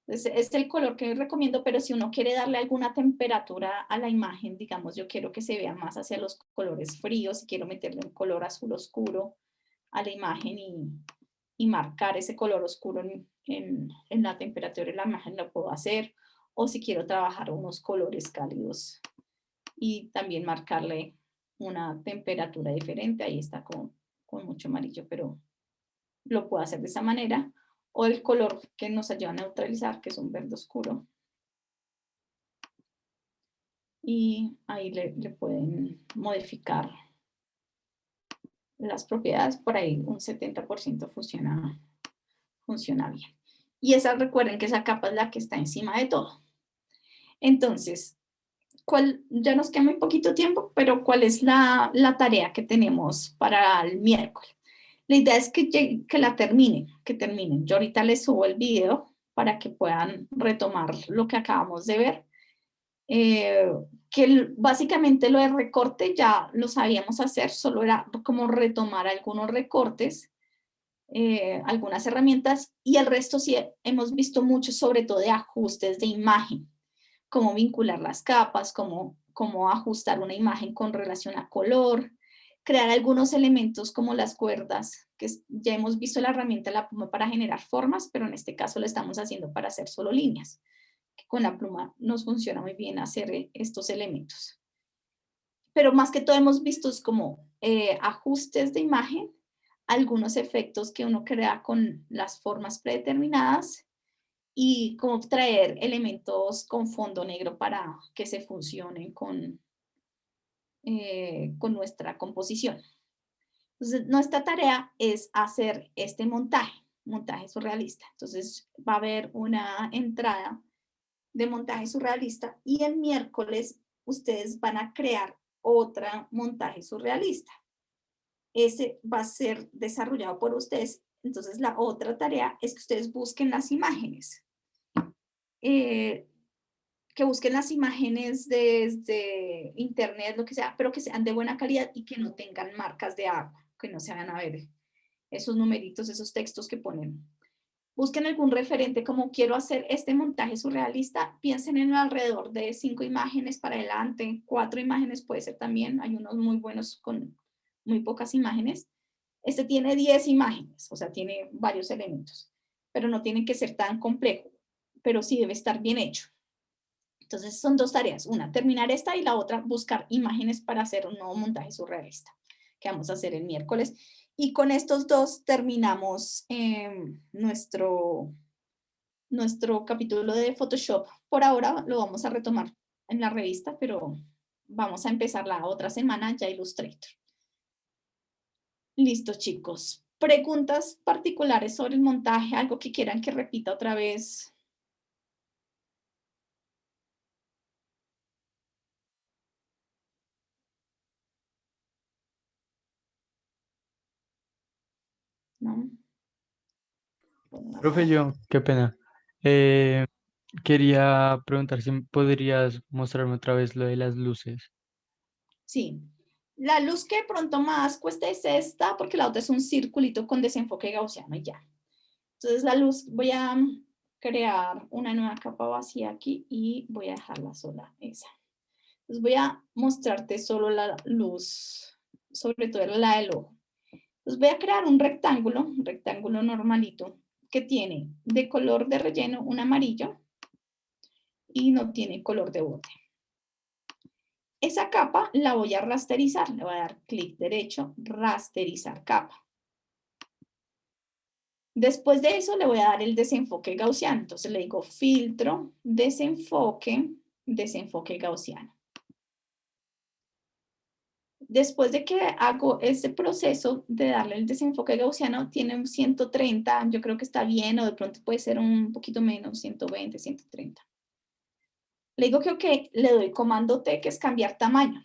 A: Entonces, es el color que recomiendo, pero si uno quiere darle alguna temperatura a la imagen, digamos, yo quiero que se vea más hacia los colores fríos, si quiero meterle un color azul oscuro, a la imagen y marcar ese color oscuro en la temperatura de la imagen, lo puedo hacer. O si quiero trabajar unos colores cálidos y también marcarle una temperatura diferente, ahí está con mucho amarillo, pero lo puedo hacer de esa manera. O el color que nos ayuda a neutralizar, que es un verde oscuro. Y ahí le pueden modificar las propiedades. Por ahí un 70% funciona bien. Y recuerden que esa capa es la que está encima de todo. Entonces, ya nos queda muy poquito tiempo, pero ¿cuál es la tarea que tenemos para el miércoles? La idea es que la terminen. Yo ahorita les subo el video para que puedan retomar lo que acabamos de ver. Que básicamente lo de recorte ya lo sabíamos hacer, solo era como retomar algunos recortes, algunas herramientas, y el resto sí hemos visto mucho, sobre todo de ajustes de imagen, cómo vincular las capas, cómo ajustar una imagen con relación a color, crear algunos elementos como las cuerdas, que ya hemos visto la herramienta la pluma para generar formas, pero en este caso lo estamos haciendo para hacer solo líneas, que con la pluma nos funciona muy bien hacer estos elementos. Pero más que todo hemos visto como ajustes de imagen, algunos efectos que uno crea con las formas predeterminadas y cómo traer elementos con fondo negro para que se funcionen con nuestra composición. Entonces, nuestra tarea es hacer este montaje surrealista. Entonces, va a haber una entrada de montaje surrealista y el miércoles ustedes van a crear otra montaje surrealista. Ese va a ser desarrollado por ustedes. Entonces, la otra tarea es que ustedes busquen las imágenes. Que busquen las imágenes desde internet, lo que sea, pero que sean de buena calidad y que no tengan marcas de agua, que no se van a ver esos numeritos, esos textos que ponen. Busquen algún referente, como quiero hacer este montaje surrealista, piensen en alrededor de 5 imágenes para adelante, 4 imágenes puede ser también, hay unos muy buenos con muy pocas imágenes. Este tiene 10 imágenes, o sea, tiene varios elementos, pero no tiene que ser tan complejo, pero sí debe estar bien hecho. Entonces son dos tareas, una terminar esta y la otra buscar imágenes para hacer un nuevo montaje surrealista que vamos a hacer el miércoles. Y con estos dos terminamos nuestro capítulo de Photoshop. Por ahora lo vamos a retomar en la revista, pero vamos a empezar la otra semana ya Illustrator. Listo, chicos. ¿Preguntas particulares sobre el montaje? ¿Algo que quieran que repita otra vez? ¿No?
D: Profe, qué pena. Quería preguntar si podrías mostrarme otra vez lo de las luces.
A: Sí. La luz que de pronto más cuesta es esta, porque la otra es un circulito con desenfoque gaussiano y ya. Entonces la luz, voy a crear una nueva capa vacía aquí y voy a dejarla sola, esa. Entonces voy a mostrarte solo la luz, sobre todo la del ojo. Entonces voy a crear un rectángulo normalito, que tiene de color de relleno un amarillo y no tiene color de borde. Esa capa la voy a rasterizar, le voy a dar clic derecho, rasterizar capa. Después de eso le voy a dar el desenfoque gaussiano, entonces le digo filtro, desenfoque gaussiano. Después de que hago ese proceso de darle el desenfoque gaussiano, tiene un 130, yo creo que está bien, o de pronto puede ser un poquito menos, 120, 130. Le digo que ok, le doy comando T, que es cambiar tamaño.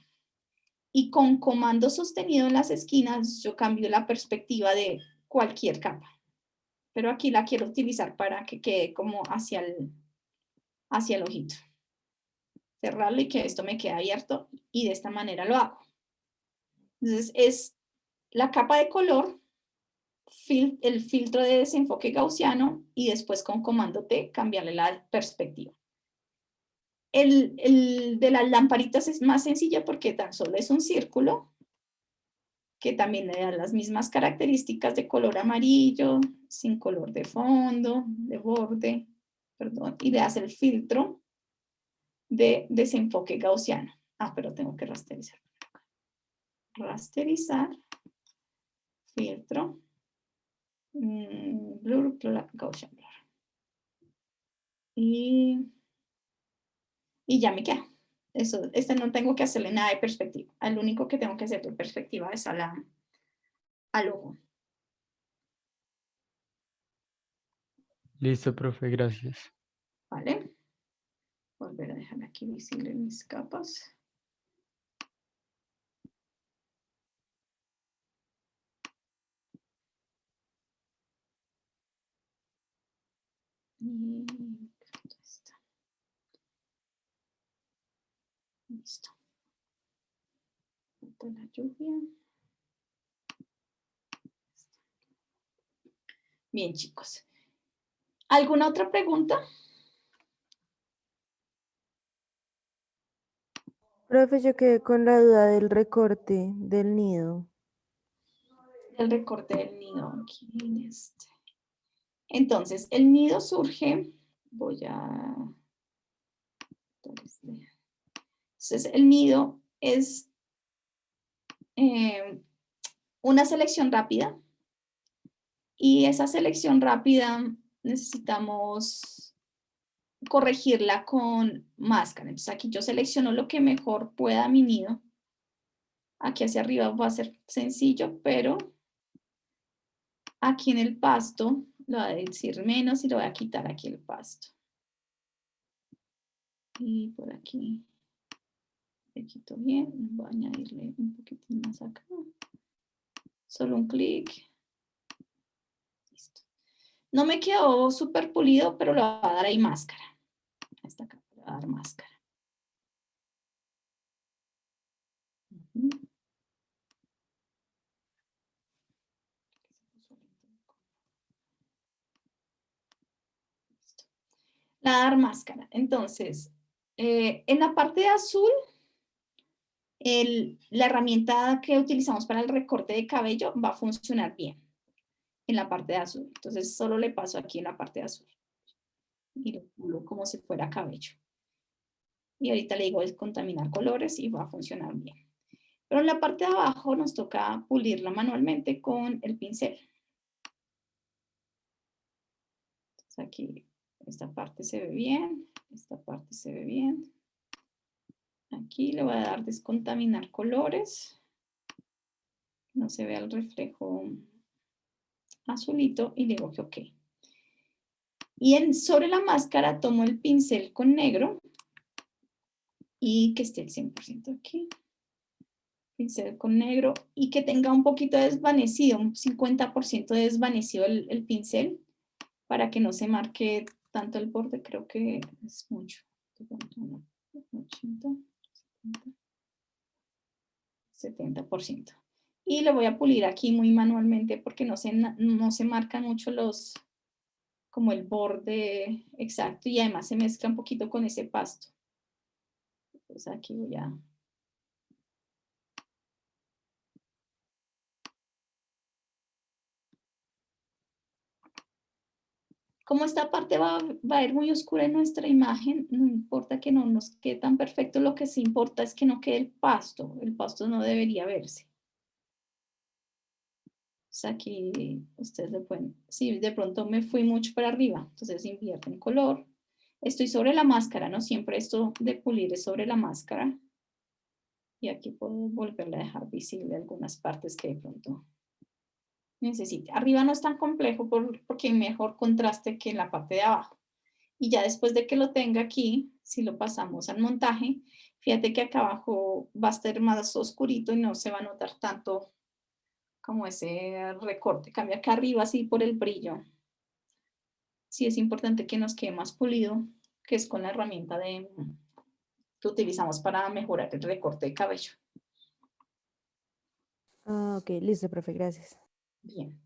A: Y con comando sostenido en las esquinas, yo cambio la perspectiva de cualquier capa. Pero aquí la quiero utilizar para que quede como hacia el ojito. Cerrarlo y que esto me quede abierto y de esta manera lo hago. Entonces es la capa de color, el filtro de desenfoque gaussiano y después con comando T cambiarle la perspectiva. El de las lamparitas es más sencillo porque tan solo es un círculo que también le da las mismas características de color amarillo, sin color de fondo, de borde, perdón, y le hace el filtro de desenfoque gaussiano. Ah, pero tengo que rasterizar. Rasterizar, filtro, blur, Gaussian blur. Y ya me queda. Eso, no tengo que hacerle nada de perspectiva. Al único que tengo que hacer de perspectiva es al ojo.
D: Listo, profe, gracias.
A: ¿Vale? Volver a dejar aquí visible mis capas. Y está. Listo. Falta la lluvia. Bien, chicos. ¿Alguna otra pregunta?
E: Profe, yo quedé con la duda del recorte del nido.
A: El recorte del nido aquí en este. Entonces, el nido surge, voy a... Entonces, el nido es una selección rápida y esa selección rápida necesitamos corregirla con máscara. Entonces, aquí yo selecciono lo que mejor pueda a mi nido. Aquí hacia arriba va a ser sencillo, pero aquí en el pasto lo voy a decir menos y lo voy a quitar aquí el pasto. Y por aquí le quito bien, voy a añadirle un poquitín más acá. Solo un clic. Listo. No me quedó súper pulido, pero le voy a dar ahí máscara. Esta acá, le voy a dar máscara. Listo. Le voy a dar máscara. Entonces, en la parte de azul, la herramienta que utilizamos para el recorte de cabello va a funcionar bien en la parte de azul. Entonces, solo le paso aquí en la parte de azul. Y lo pulo como si fuera cabello. Y ahorita le digo descontaminar colores y va a funcionar bien. Pero en la parte de abajo nos toca pulirla manualmente con el pincel. Entonces aquí esta parte se ve bien, esta parte se ve bien. Aquí le voy a dar descontaminar colores. No se vea el reflejo azulito y le digo que ok. Y sobre la máscara tomo el pincel con negro y que esté el 100% aquí. Pincel con negro y que tenga un poquito desvanecido, un 50% desvanecido el pincel para que no se marque tanto el borde, creo que es mucho. 80, 70%. Y lo voy a pulir aquí muy manualmente porque no se marcan mucho como el borde exacto y además se mezcla un poquito con ese pasto. Entonces aquí voy a... Como esta parte va a ir muy oscura en nuestra imagen, no importa que no nos quede tan perfecto, lo que sí importa es que no quede el pasto no debería verse. O sea, aquí ustedes le pueden, si de pronto me fui mucho para arriba, entonces invierten color. Estoy sobre la máscara, ¿no? Siempre esto de pulir es sobre la máscara. Y aquí puedo volverle a dejar visible algunas partes que de pronto necesite. Arriba no es tan complejo porque hay mejor contraste que en la parte de abajo. Y ya después de que lo tenga aquí, si lo pasamos al montaje, fíjate que acá abajo va a estar más oscurito y no se va a notar tanto como ese recorte. Cambia acá arriba así por el brillo. Sí es importante que nos quede más pulido, que es con la herramienta que utilizamos para mejorar el recorte de cabello.
E: Ah, ok, listo, profe, gracias.
A: Bien.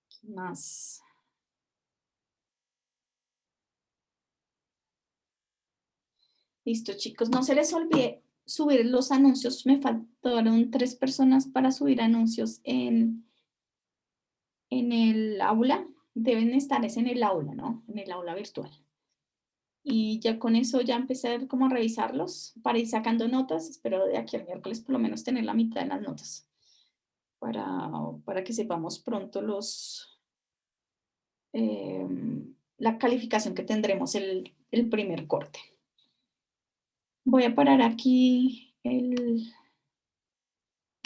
A: ¿Qué más? Listo, chicos. No se les olvide subir los anuncios. Me faltaron 3 personas para subir anuncios en el aula. Deben estar en el aula, ¿no? En el aula virtual. Y ya con eso ya empecé como a revisarlos para ir sacando notas. Espero de aquí al miércoles por lo menos tener la mitad de las notas para que sepamos pronto la calificación que tendremos el primer corte. Voy a parar aquí el